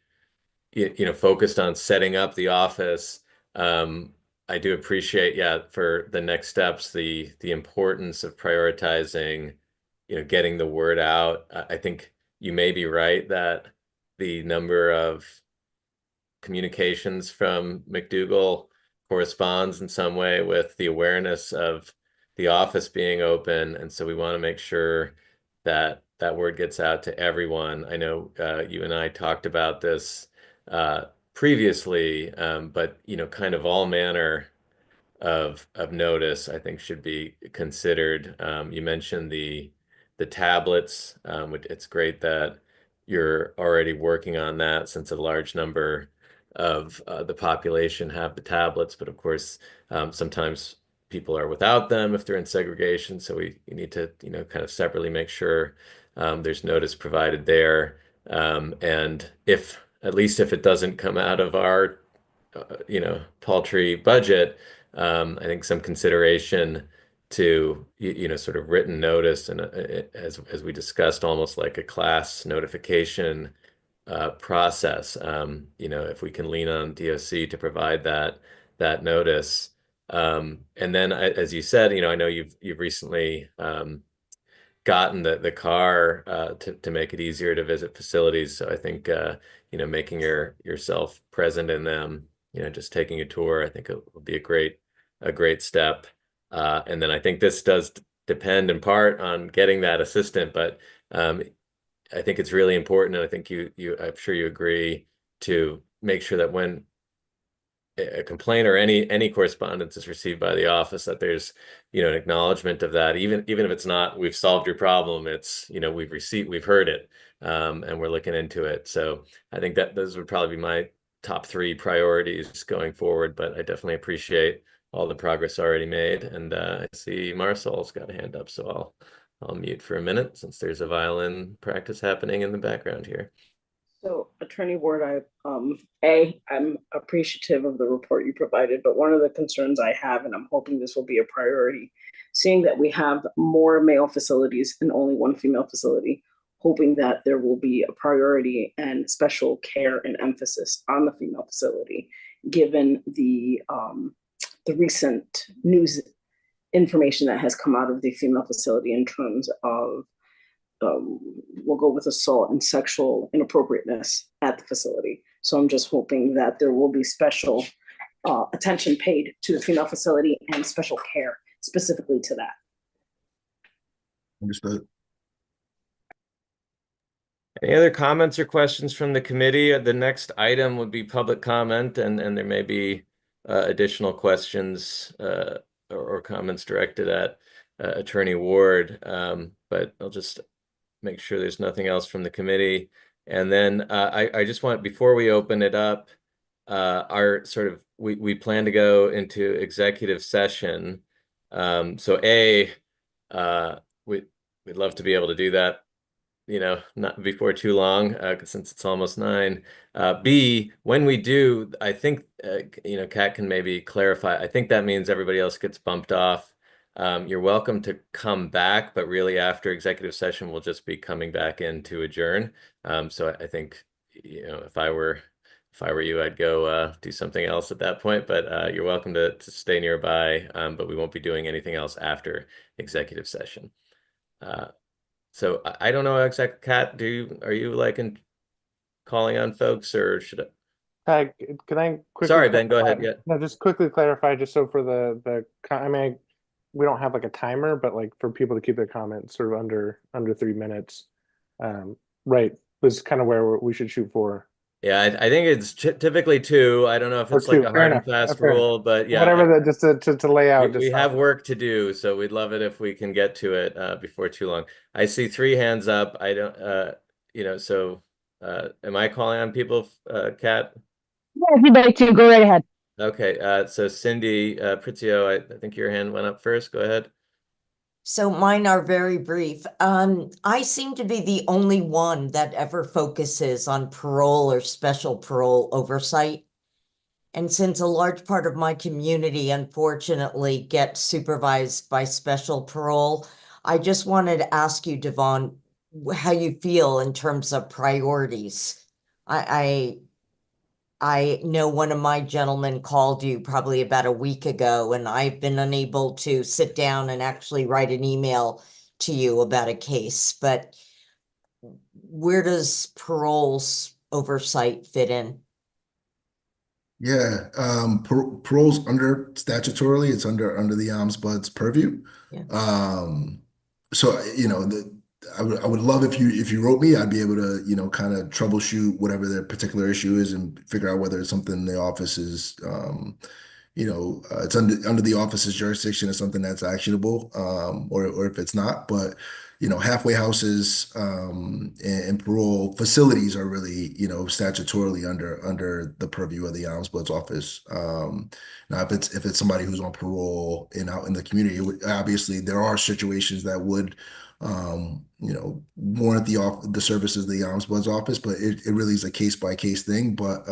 focused on setting up the office. I do appreciate, for the next steps, the importance of prioritizing, getting the word out. I think you may be right that the number of communications from McDougall corresponds in some way with the awareness of the office being open. And so we want to make sure that that word gets out to everyone. I know you and I talked about this previously, but kind of all manner of notice, I think, should be considered. You mentioned the tablets. It's great that you're already working on that, since a large number of the population have the tablets, but of course, sometimes people are without them if they're in segregation. So you need to, kind of separately make sure there's notice provided there. And at least if it doesn't come out of our, paltry budget, I think some consideration to, sort of written notice and as we discussed, almost like a class notification process. If we can lean on DOC to provide that notice. And then, as you said, I know you've recently gotten the car to make it easier to visit facilities. So I think making yourself present in them, just taking a tour, I think it will be a great step. And then I think this does depend in part on getting that assistant, but I think it's really important, and I think I'm sure you agree, to make sure that when a complaint or any correspondence is received by the office, that there's an acknowledgement of that, even if it's not we've solved your problem, it's we've heard it, and we're looking into it. So I think that those would probably be my top 3 priorities going forward, but I definitely appreciate all the progress already made. And I see Marcel's got a hand up, so I'll mute for a minute since there's a violin practice happening in the background here. So, Attorney Ward, I'm appreciative of the report you provided, but one of the concerns I have, and I'm hoping this will be a priority, seeing that we have more male facilities and only one female facility, hoping that there will be a priority and special care and emphasis on the female facility, given the recent news information that has come out of the female facility in terms of we'll go with assault and sexual inappropriateness at the facility. So I'm just hoping that there will be special attention paid to the female facility and special care specifically to that. Understood. Any other comments or questions from the committee? The next item would be public comment, and there may be additional questions or comments directed at Attorney Ward, but I'll just make sure there's nothing else from the committee. And then I just want, before we open it up, we plan to go into executive session. So we'd love to be able to do that, not before too long, since it's almost 9. B, when we do, I think, Kat can maybe clarify. I think that means everybody else gets bumped off. You're welcome to come back, but really after executive session, we'll just be coming back in to adjourn. So I think, if I were you, I'd go do something else at that point, but you're welcome to stay nearby, but we won't be doing anything else after executive session. So I don't know exactly, Kat, are you calling on folks, or should I? Can I quickly? Sorry, Ben, go ahead. Yeah. No, just quickly clarify, just so for we don't have a timer, but for people to keep their comments sort of under 3 minutes. Right. This is kind of where we should shoot for. Yeah, I think it's typically 2. I don't know if it's like a hard and fast rule, but yeah. Whatever, just to lay out. We have work to do, so we'd love it if we can get to it before too long. I see 3 hands up. I don't, so am I calling on people, Kat? Yeah, if you'd like to, go right ahead. Okay, so Cindy Pritzio, I think your hand went up first. Go ahead. So mine are very brief. I seem to be the only one that ever focuses on parole or special parole oversight. And since a large part of my community, unfortunately, gets supervised by special parole, I just wanted to ask you, Devon, how you feel in terms of priorities. I know one of my gentlemen called you probably about a week ago, and I've been unable to sit down and actually write an email to you about a case, but where does parole's oversight fit in? Yeah, parole's under statutorily, it's under the OMBud's purview. Yeah. So I would love if you wrote me, I'd be able to kind of troubleshoot whatever their particular issue is and figure out whether it's something the office is it's under the office's jurisdiction is something that's actionable, or if it's not. But halfway houses and parole facilities are really statutorily under the purview of the Ombudsman's office. Now, if it's somebody who's on parole and out in the community, obviously there are situations that would warrant the services of the ombudsman's office, but it really is a case by case thing. But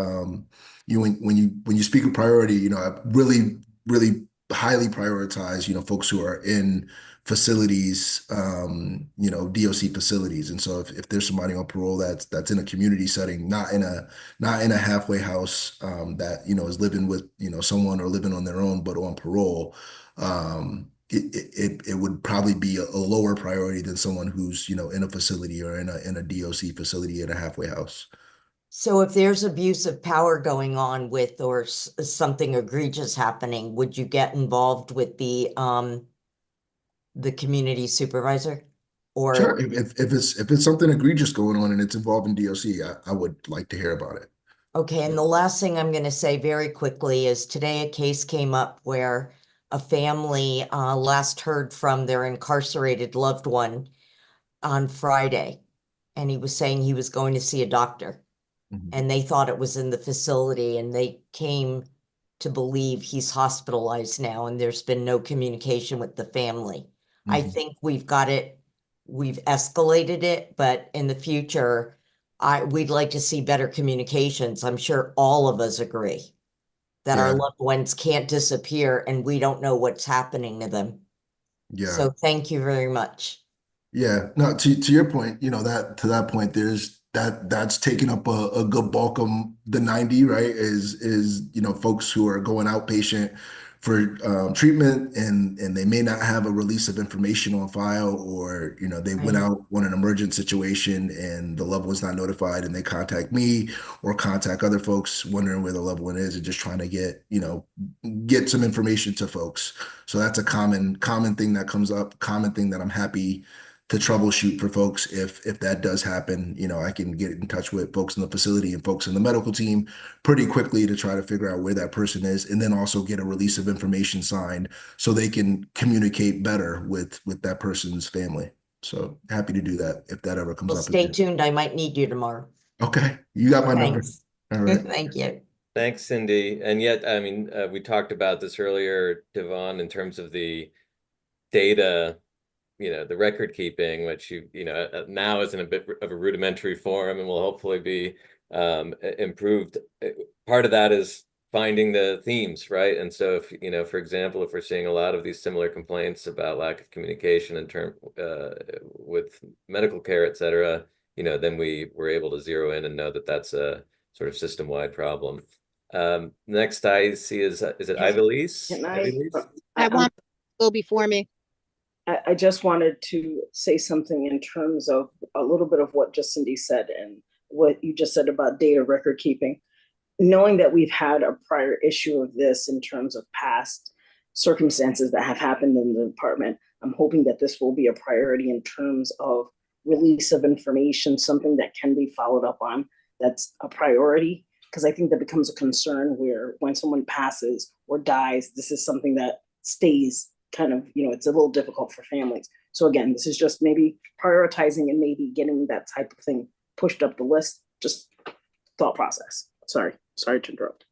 when you speak of priority, I really highly prioritize, folks who are in facilities, DOC facilities. And so if there's somebody on parole that's in a community setting, not in a halfway house, that, is living with, someone or living on their own, but on parole, it would probably be a lower priority than someone who's, in a facility or in a DOC facility in a halfway house. So if there's abuse of power going on with or something egregious happening, would you get involved with the community supervisor? Or Sure, if it's something egregious going on and it's involving DOC, I would like to hear about it. okay, and the last thing I'm going to say very quickly is today a case came up where a family last heard from their incarcerated loved one on Friday, and he was saying he was going to see a doctor. And they thought it was in the facility, and they came to believe he's hospitalized now, and there's been no communication with the family. I think we've escalated it, but in the future, we'd like to see better communications. I'm sure all of us agree that our Yeah. loved ones can't disappear and we don't know what's happening to them. Yeah. So thank you very much. Yeah, no, to your point, to that point, that's taken up a good bulk of the 90, right? Is folks who are going outpatient for treatment and they may not have a release of information on file, or they went out on an emergent situation and the loved one's not notified and they contact me or contact other folks wondering where the loved one is and just trying to get some information to folks. So that's a common thing that comes up, common thing that I'm happy to troubleshoot for folks. If that does happen, I can get in touch with folks in the facility and folks in the medical team pretty quickly to try to figure out where that person is, and then also get a release of information signed so they can communicate better with that person's family. So happy to do that if that ever comes Well, up stay again. tuned. I might need you tomorrow. Okay, you got my number. Thanks. All right. Thank you. Thanks, Cindy. And yet, I mean, we talked about this earlier, Devon, in terms of the data, the record keeping, which now is in a bit of a rudimentary form and will hopefully be improved. Part of that is finding the themes, right? And so if, for example, if we're seeing a lot of these similar complaints about lack of communication with medical care, et cetera, then we were able to zero in and know that that's a sort of system-wide problem. Next I see is it Ivelisse? Can I want to go before me. I just wanted to say something in terms of a little bit of what just Cindy said and what you just said about data record keeping. Knowing that we've had a prior issue of this in terms of past circumstances that have happened in the department, I'm hoping that this will be a priority in terms of release of information, something that can be followed up on. That's a priority, because I think that becomes a concern where when someone passes or dies, this is something that stays kind of, it's a little difficult for families. So again, this is just maybe prioritizing and maybe getting that type of thing pushed up the list. Just thought process. Sorry to interrupt.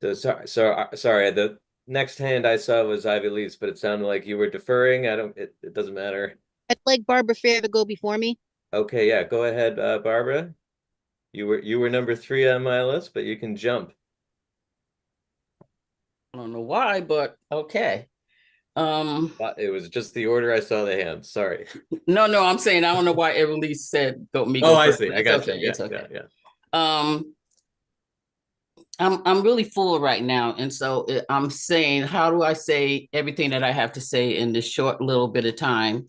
So sorry. The next hand I saw was Ivelisse, but it sounded like you were deferring. It doesn't matter. I'd like Barbara Fair to go before me. Okay, yeah, go ahead, Barbara. You were number 3 on my list, but you can jump. I don't know why, but okay. It was just the order I saw the hands. Sorry. No, I'm saying I don't know why Ivelisse said go me. Oh, go I first. see. I It's got okay. you. It's okay. Yeah. I'm really full right now, and so I'm saying, how do I say everything that I have to say in this short little bit of time,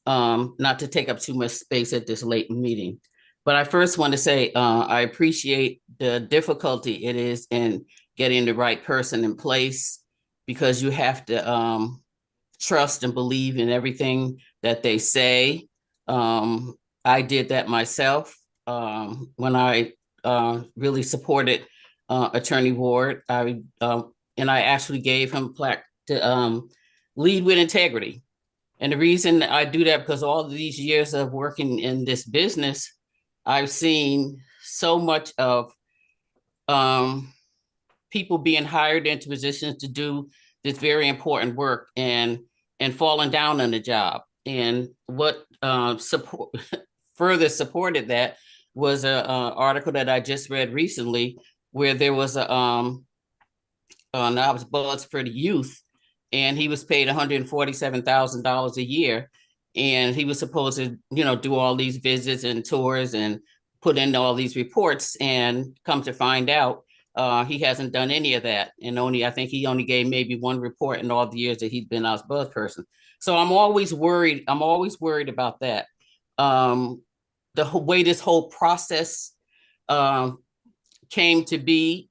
not to take up too much space at this late meeting. But I first want to say I appreciate the difficulty it is in getting the right person in place, because you have to trust and believe in everything that they say. I did that myself when I really supported Attorney Ward. And I actually gave him a plaque to lead with integrity. And the reason I do that, because all of these years of working in this business, I've seen so much of people being hired into positions to do this very important work. And and falling down on the job. And what support further supported that was a article that I just read recently, where there was a Knobs Buds for the youth, and he was paid $147,000 a year, and he was supposed to, do all these visits and tours and put in all these reports, and come to find out, he hasn't done any of that. And I think he only gave maybe one report in all the years that he's been our buzz person. So I'm always worried about that. The way this whole process came to be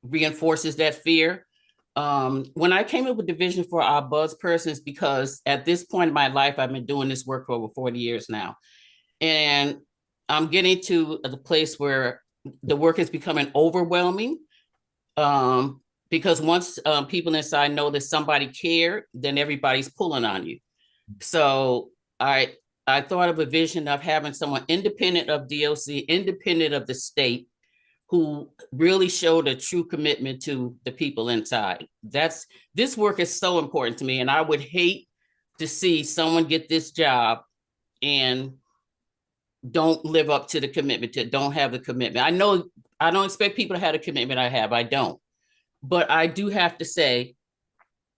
reinforces that fear. When I came up with the vision for our buzz persons, because at this point in my life, I've been doing this work for over 40 years now. And I'm getting to the place where the work is becoming overwhelming, because once people inside know that somebody cared, then everybody's pulling on you. So I thought of a vision of having someone independent of DOC, independent of the state, who really showed a true commitment to the people inside. This work is so important to me, and I would hate to see someone get this job and don't live up to the commitment, don't have the commitment. I know I don't expect people to have the commitment I have, I don't. But I do have to say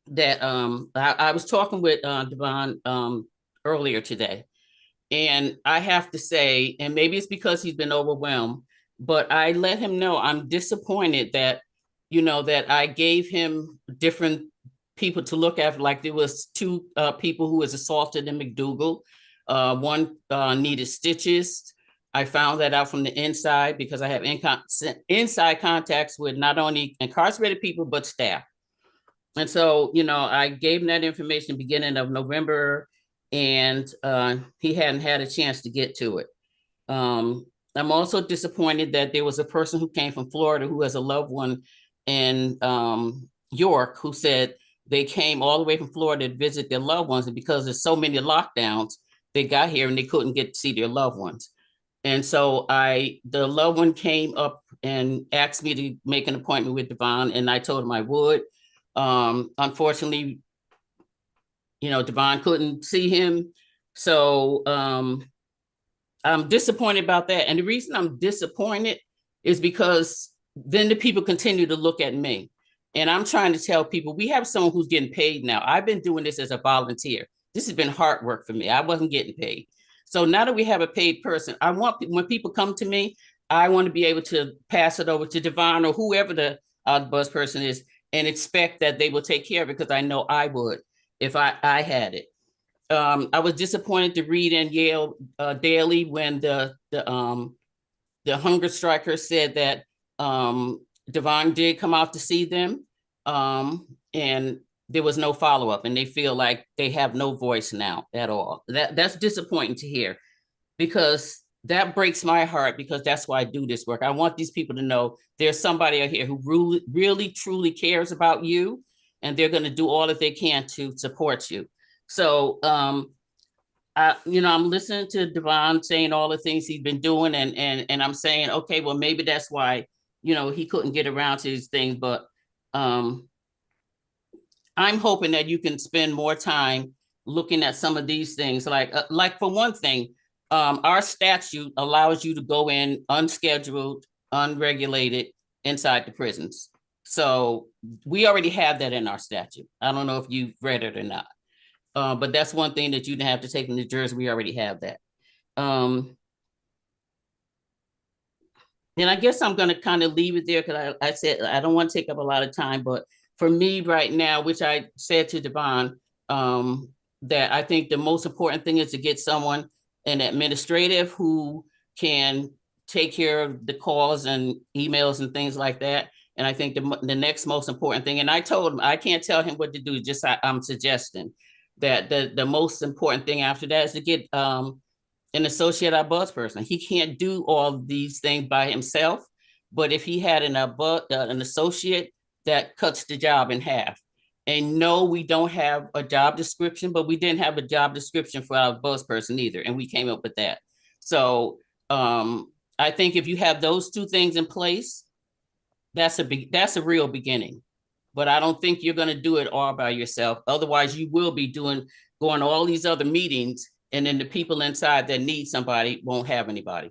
that I was talking with Devon earlier today, and I have to say, and maybe it's because he's been overwhelmed, but I let him know I'm disappointed that, that I gave him different people to look at. Like there was two people who was assaulted in McDougal. One needed stitches. I found that out from the inside because I have inside contacts with not only incarcerated people, but staff. And so, I gave him that information beginning of November, and he hadn't had a chance to get to it. I'm also disappointed that there was a person who came from Florida who has a loved one in York who said they came all the way from Florida to visit their loved ones, and because there's so many lockdowns, they got here and they couldn't get to see their loved ones. And so the loved one came up and asked me to make an appointment with Devon, and I told him I would. Unfortunately, Devon couldn't see him. So I'm disappointed about that. And the reason I'm disappointed is because then the people continue to look at me. And I'm trying to tell people, we have someone who's getting paid now. I've been doing this as a volunteer. This has been hard work for me. I wasn't getting paid. So now that we have a paid person, I want, when people come to me, I want to be able to pass it over to Devon or whoever the buzz person is, and expect that they will take care of it, because I know I would if I had it. I was disappointed to read in Yale Daily when the hunger strikers said that Devon did come out to see them, and there was no follow-up, and they feel like they have no voice now at all. That's disappointing to hear, because that breaks my heart, because that's why I do this work. I want these people to know there's somebody out here who really, truly cares about you, and they're going to do all that they can to support you. So, I'm listening to Devon saying all the things he's been doing, and I'm saying, okay, well, maybe that's why, he couldn't get around to these things. But I'm hoping that you can spend more time looking at some of these things. Like for one thing, our statute allows you to go in unscheduled, unregulated inside the prisons. So we already have that in our statute. I don't know if you've read it or not. But that's one thing that you didn't have to take in New Jersey. We already have that. And I guess I'm going to kind of leave it there, because I said I don't want to take up a lot of time. But for me right now, which I said to Devon, that I think the most important thing is to get someone, an administrative, who can take care of the calls and emails and things like that. And I think the next most important thing, and I told him, I can't tell him what to do, just I'm suggesting that the most important thing after that is to get an associate buzz person. He can't do all these things by himself, but if he had an associate, that cuts the job in half. And no, we don't have a job description, but we didn't have a job description for our buzz person either, and we came up with that. So I think if you have those two things in place, that's a real beginning. but I don't think you're gonna do it all by yourself. Otherwise, you will be going to all these other meetings, and then the people inside that need somebody won't have anybody.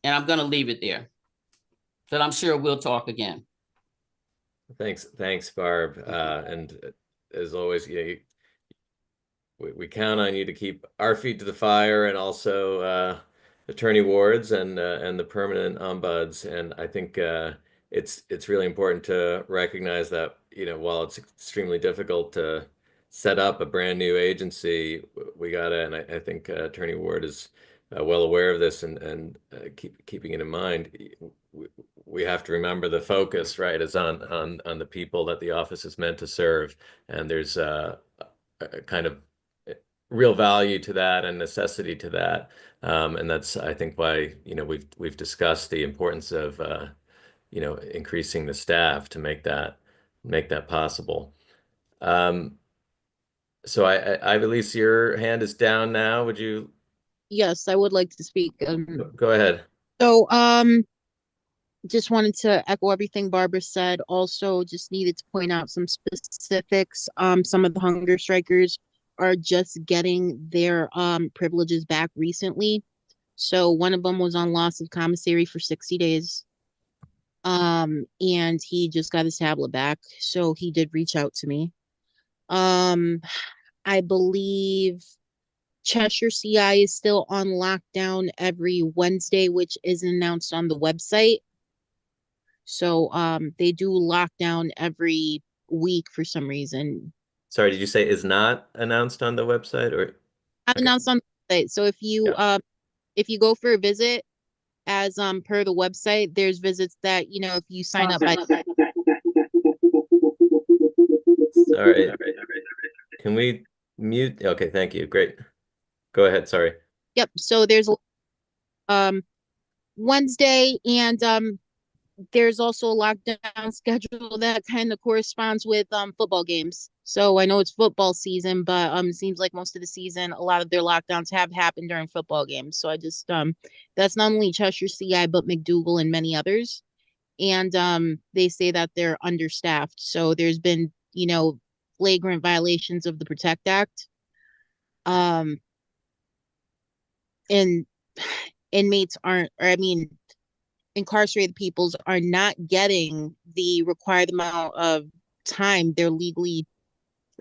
And I'm gonna leave it there. But I'm sure we'll talk again. Thanks, Barb. And as always, we count on you to keep our feet to the fire, and also Attorney Ward's and the permanent ombuds. And I think it's really important to recognize that, while it's extremely difficult to set up a brand new agency, we gotta, and I think Attorney Ward is well aware of this, and keeping it in mind. We have to remember the focus, right, is on the people that the office is meant to serve, and there's a kind of real value to that and necessity to that, and that's, I think, why we've discussed the importance of increasing the staff to make that possible. So I Elise, your hand is down now. Would you Yes, I would like to speak. go ahead? So, just wanted to echo everything Barbara said. Also, just needed to point out some specifics. Some of the hunger strikers are just getting their privileges back recently. So one of them was on loss of commissary for 60 days. And he just got his tablet back. So he did reach out to me. I believe Cheshire CI is still on lockdown every Wednesday, which is announced on the website. So they do lockdown every week for some reason. Sorry, did you say is not announced on the website, or? Announced on the website. So if you go for a visit, as per the website, there's visits that, if you sign up by Sorry. Can we mute? Okay, thank you. Great. Go ahead. Sorry. Yep. So there's Wednesday, and there's also a lockdown schedule that kind of corresponds with football games. So I know it's football season, but it seems like most of the season, a lot of their lockdowns have happened during football games. So I just that's not only Cheshire CI, but McDougal and many others. And they say that they're understaffed. So there's been, flagrant violations of the Protect Act. And inmates incarcerated peoples are not getting the required amount of time, their legally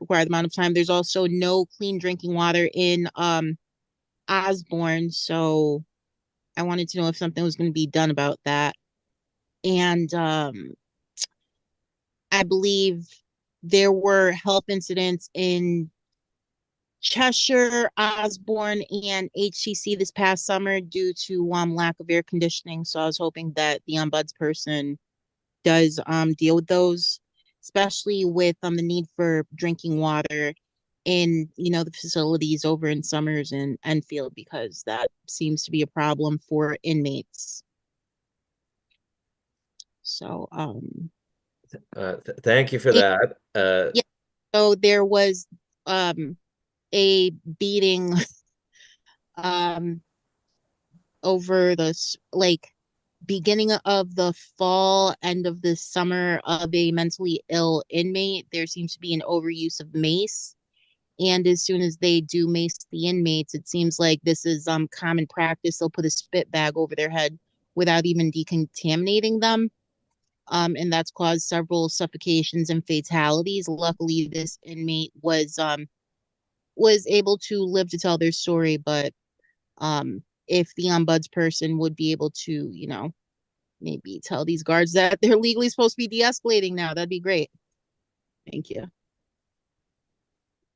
required amount of time. There's also no clean drinking water in Osborne. So I wanted to know if something was going to be done about that. And I believe there were health incidents in Cheshire, Osborne, and HCC this past summer due to lack of air conditioning. So I was hoping that the ombudsperson does deal with those, especially with the need for drinking water in the facilities over in Summers and Enfield, because that seems to be a problem for inmates. So thank you for that. Yeah. So there was a beating over the beginning of the fall, end of the summer, of a mentally ill inmate. There seems to be an overuse of mace, and as soon as they do mace the inmates, it seems like this is common practice. They'll put a spit bag over their head without even decontaminating them. And that's caused several suffocations and fatalities. Luckily, this inmate was able to live to tell their story, but if the ombudsperson would be able to, maybe tell these guards that they're legally supposed to be de-escalating now, that'd be great. Thank you.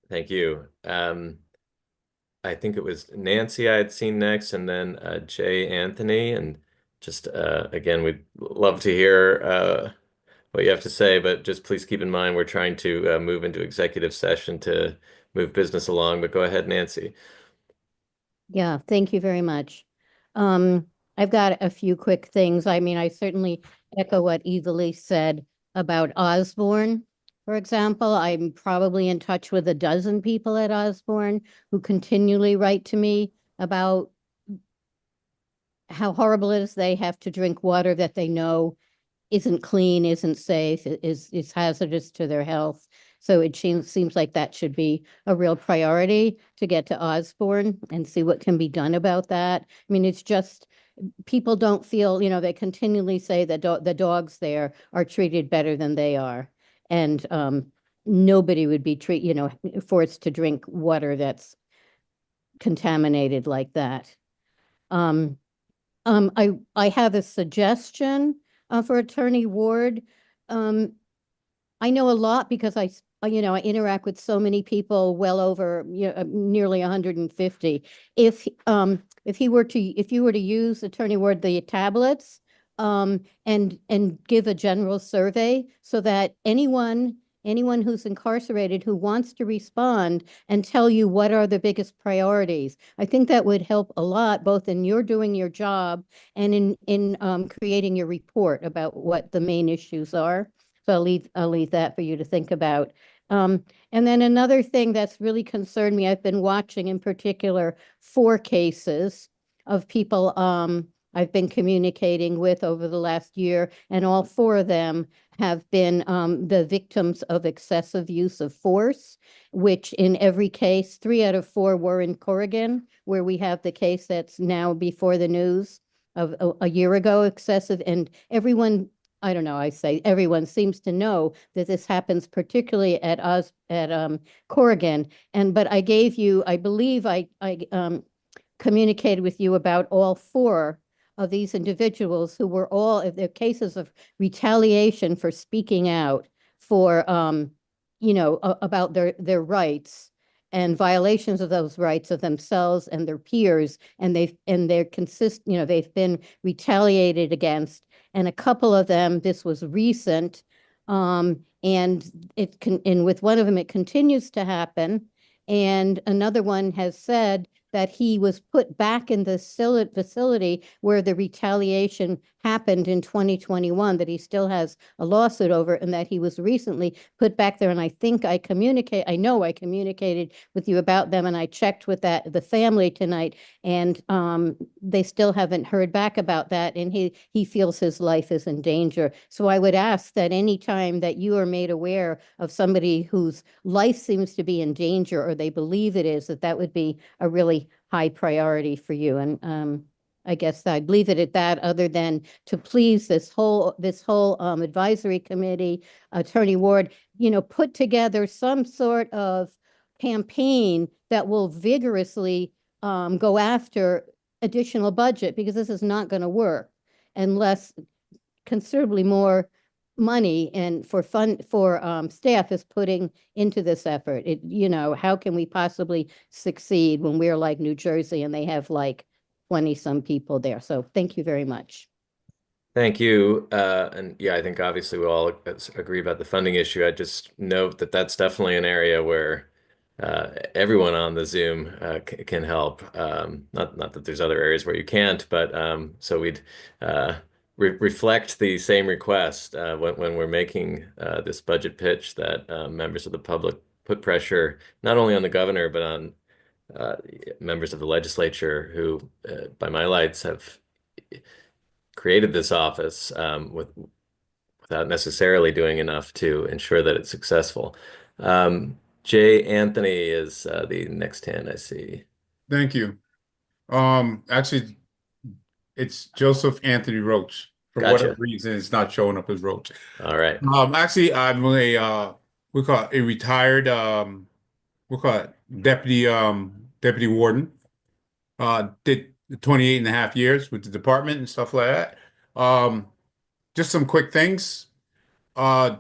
Thank you. I think it was Nancy I had seen next, and then Jay Anthony. And just again, we'd love to hear what you have to say, but just please keep in mind we're trying to move into executive session to move business along. But go ahead, Nancy. Yeah, thank you very much. I've got a few quick things. I certainly echo what Evelyn said about Osborne. For example, I'm probably in touch with a dozen people at Osborne who continually write to me about how horrible it is they have to drink water that they know isn't clean, isn't safe, is hazardous to their health. So it seems like that should be a real priority to get to Osborne and see what can be done about that. I mean, it's just people don't feel, they continually say that the dogs there are treated better than they are. And nobody would be forced to drink water that's contaminated like that. I have a suggestion for Attorney Ward. I know a lot because I interact with so many people, well over nearly 150. If you were to use, Attorney Ward, the tablets and give a general survey so that anyone who's incarcerated who wants to respond and tell you what are the biggest priorities, I think that would help a lot, both in your doing your job and in creating your report about what the main issues are. So I'll leave that for you to think about. And then another thing that's really concerned me, I've been watching in particular 4 cases of people I've been communicating with over the last year, and all 4 of them have been the victims of excessive use of force, which in every case, 3 out of 4 were in Corrigan, where we have the case that's now before the news of a year ago, excessive, and everyone, I don't know, I say everyone seems to know that this happens particularly at Corrigan. But I gave you, I believe I communicated with you about all 4 of these individuals who were all, their cases of retaliation for speaking out for, about their rights and violations of those rights of themselves and their peers. And they've been retaliated against. And a couple of them, this was recent, and with one of them, it continues to happen. And another one has said that he was put back in the facility where the retaliation happened in 2021, that he still has a lawsuit over, and that he was recently put back there. And I think I know I communicated with you about them, and I checked with the family tonight, and they still haven't heard back about that, and he feels his life is in danger. So I would ask that any time that you are made aware of somebody whose life seems to be in danger, or they believe it is, that would be a really high priority for you. And I guess I'd leave it at that, other than to please this whole advisory committee, Attorney Ward, put together some sort of campaign that will vigorously go after additional budget, because this is not going to work unless considerably more money and for staff is putting into this effort. How can we possibly succeed when we're like New Jersey and they have like 20 some people there? So thank you very much. Thank you. And yeah, I think obviously we all agree about the funding issue. I just note that that's definitely an area where everyone on the Zoom can help. Not that there's other areas where you can't, but so we'd reflect the same request when we're making this budget pitch, that members of the public put pressure not only on the governor, but on members of the legislature who, by my lights, have created this office without necessarily doing enough to ensure that it's successful. Jay Anthony is the next hand I see. Thank you. Actually, it's Joseph Anthony Roach. For Gotcha. whatever reason, it's not showing up as Roach. All right. Actually, I'm we call it a retired we call it deputy warden. Did 28 and a half years with the department and stuff like that. Just some quick things. For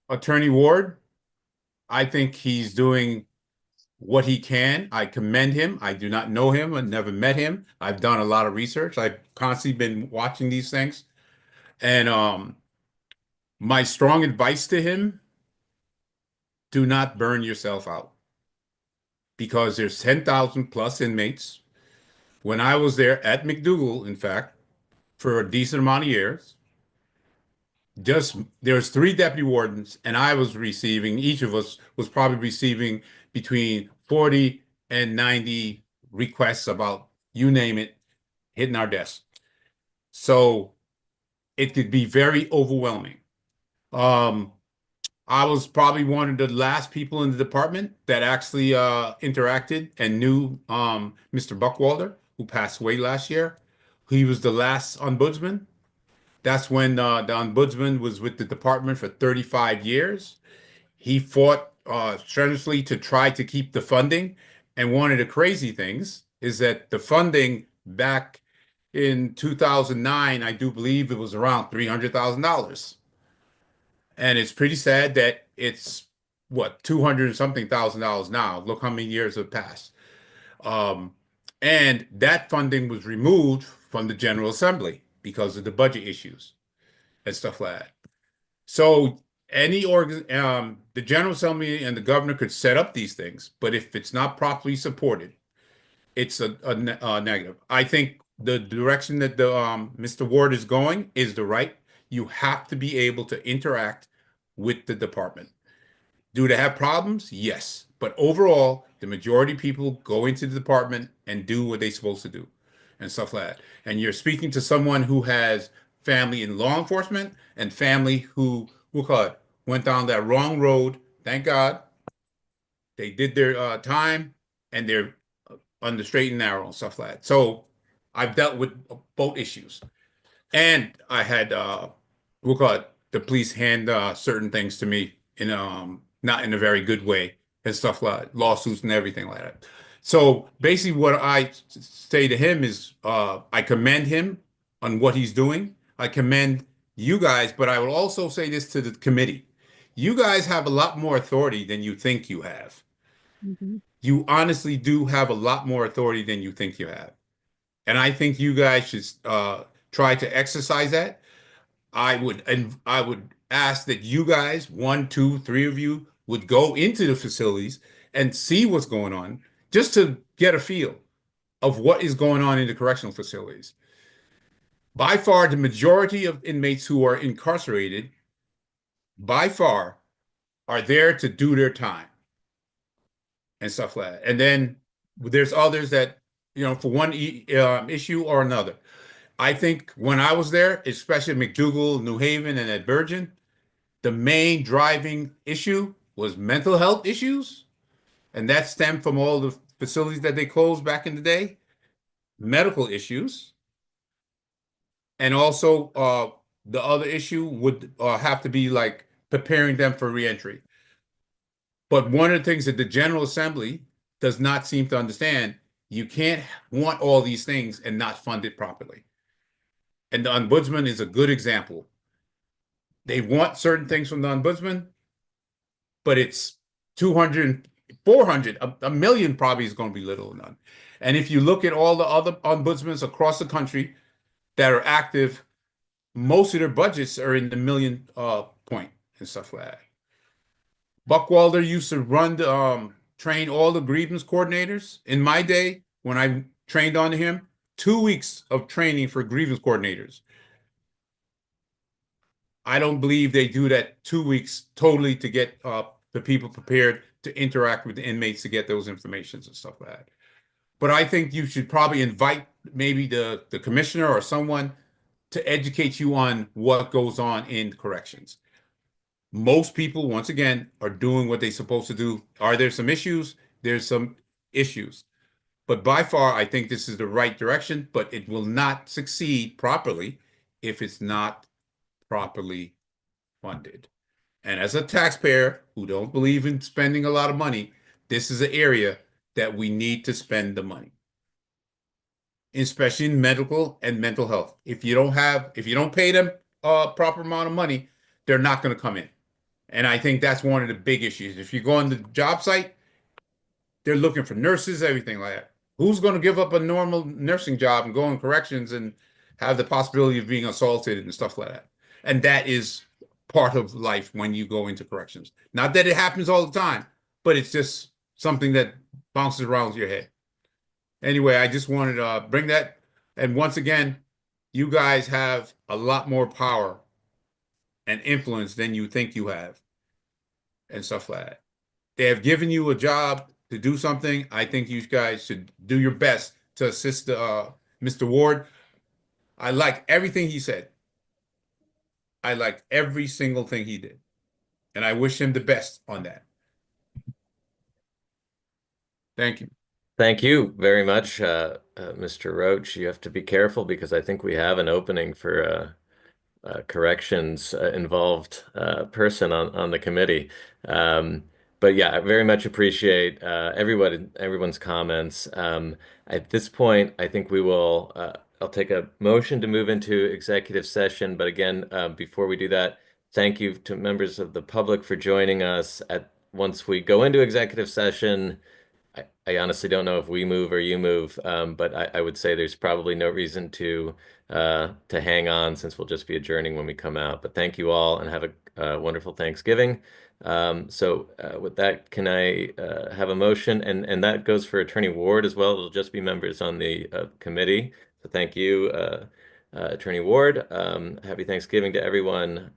Attorney Ward, I think he's doing what he can. I commend him. I do not know him and never met him. I've done a lot of research. I've constantly been watching these things. And my strong advice to him, do not burn yourself out, because there's 10,000 plus inmates. When I was there at McDougal, in fact, for a decent amount of years, there's 3 deputy wardens, and I was receiving, each of us was probably receiving between 40 and 90 requests about, you name it, hitting our desk. So it could be very overwhelming. I was probably one of the last people in the department that actually interacted and knew Mr. Buckwalter, who passed away last year. He was the last ombudsman. That's when the ombudsman was with the department for 35 years. He fought strenuously to try to keep the funding. And one of the crazy things is that the funding back in 2009, I do believe it was around $300,000. And it's pretty sad that it's what, 200 and something thousand dollars now. Look how many years have passed. And that funding was removed from the General Assembly because of the budget issues and stuff like that. So the General Assembly and the governor could set up these things, but if it's not properly supported, it's a negative. I think the direction that the Mr. Ward is going is the right. You have to be able to interact with the department. Do they have problems? Yes. But overall, the majority of people go into the department and do what they're supposed to do and stuff like that. And you're speaking to someone who has family in law enforcement and family who, we'll call it, went down that wrong road. Thank God. They did their time and they're on the straight and narrow and stuff like that. So I've dealt with both issues. And I had, we'll call it, the police hand certain things to me in not in a very good way and stuff like that, lawsuits and everything like that. So basically what I say to him is I commend him on what he's doing. I commend you guys, but I will also say this to the committee. You guys have a lot more authority than you think you have. You honestly do have a lot more authority than you think you have. And I think you guys should try to exercise that. I would ask that you guys, 1, 2, 3 of you, would go into the facilities and see what's going on, just to get a feel of what is going on in the correctional facilities. By far, the majority of inmates who are incarcerated, by far, are there to do their time and stuff like that. And then there's others that, for one issue or another. I think when I was there, especially McDougal, New Haven, and at Bergen, the main driving issue was mental health issues. And that stemmed from all the facilities that they closed back in the day, medical issues. And also the other issue would have to be like preparing them for reentry. But one of the things that the General Assembly does not seem to understand, you can't want all these things and not fund it properly. And the ombudsman is a good example. They want certain things from the ombudsman, but it's 200, 400, a million probably is going to be little or none. And if you look at all the other ombudsmans across the country that are active, most of their budgets are in the million point and stuff like that. Buckwalter used to run train all the grievance coordinators. In my day, when I trained on him, 2 weeks of training for grievance coordinators. I don't believe they do that 2 weeks totally to get the people prepared to interact with the inmates to get those informations and stuff like that. But I think you should probably invite maybe the commissioner or someone to educate you on what goes on in corrections. Most people, once again, are doing what they're supposed to do. Are there some issues? There's some issues. But by far, I think this is the right direction, but it will not succeed properly if it's not properly funded. And as a taxpayer who don't believe in spending a lot of money, this is an area that we need to spend the money, especially in medical and mental health. If you don't pay them a proper amount of money, they're not going to come in. And I think that's one of the big issues. If you go on the job site, they're looking for nurses, everything like that. Who's going to give up a normal nursing job and go in corrections and have the possibility of being assaulted and stuff like that? And that is part of life when you go into corrections. Not that it happens all the time, but it's just something that bounces around your head. Anyway, I just wanted to bring that. And once again, you guys have a lot more power and influence than you think you have and stuff like that. They have given you a job to do something. I think you guys should do your best to assist Mr. Ward. I like everything he said. I liked every single thing he did. And I wish him the best on that. Thank you. Thank you very much, Mr. Roach. You have to be careful because I think we have an opening for corrections involved person on the committee. But yeah, I very much appreciate everyone's comments. At this point, I think we will. I'll take a motion to move into executive session. But again, before we do that, thank you to members of the public for joining us. Once we go into executive session, I honestly don't know if we move or you move, but I would say there's probably no reason to hang on since we'll just be adjourning when we come out. But thank you all and have a wonderful Thanksgiving. So with that, can I have a motion? And that goes for Attorney Ward as well. It'll just be members on the committee. So thank you, Attorney Ward. Happy Thanksgiving to everyone.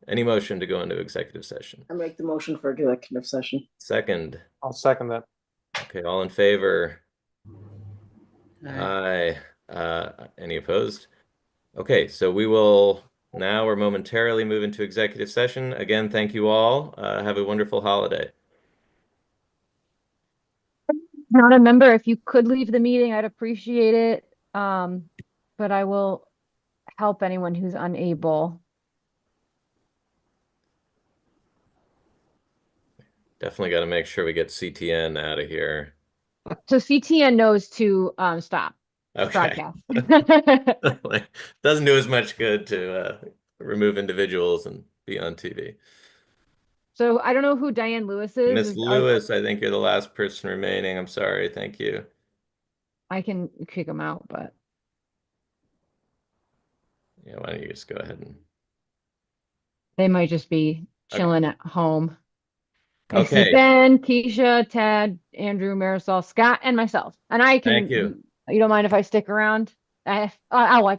Any motion to go into executive session? I make the motion for executive session. Second. I'll second that. Okay, all in favor? Aye. Any opposed? Okay, so we're momentarily move into executive session. Again, thank you all. Have a wonderful holiday. Not a member, if you could leave the meeting, I'd appreciate it. But I will help anyone who's unable. Definitely got to make sure we get CTN out of here. So CTN knows to stop Okay. broadcast. Like, doesn't do as much good to remove individuals and be on TV. So I don't know who Diane Lewis is. Miss Lewis, I think you're the last person remaining. I'm sorry. Thank you. I can kick them out, but Yeah, why don't you just go ahead and they might just be chilling at home. I see Okay. Ben, Keisha, Ted, Andrew, Marisol, Scott, and myself. And I can. Thank you. You don't mind if I stick around? I'll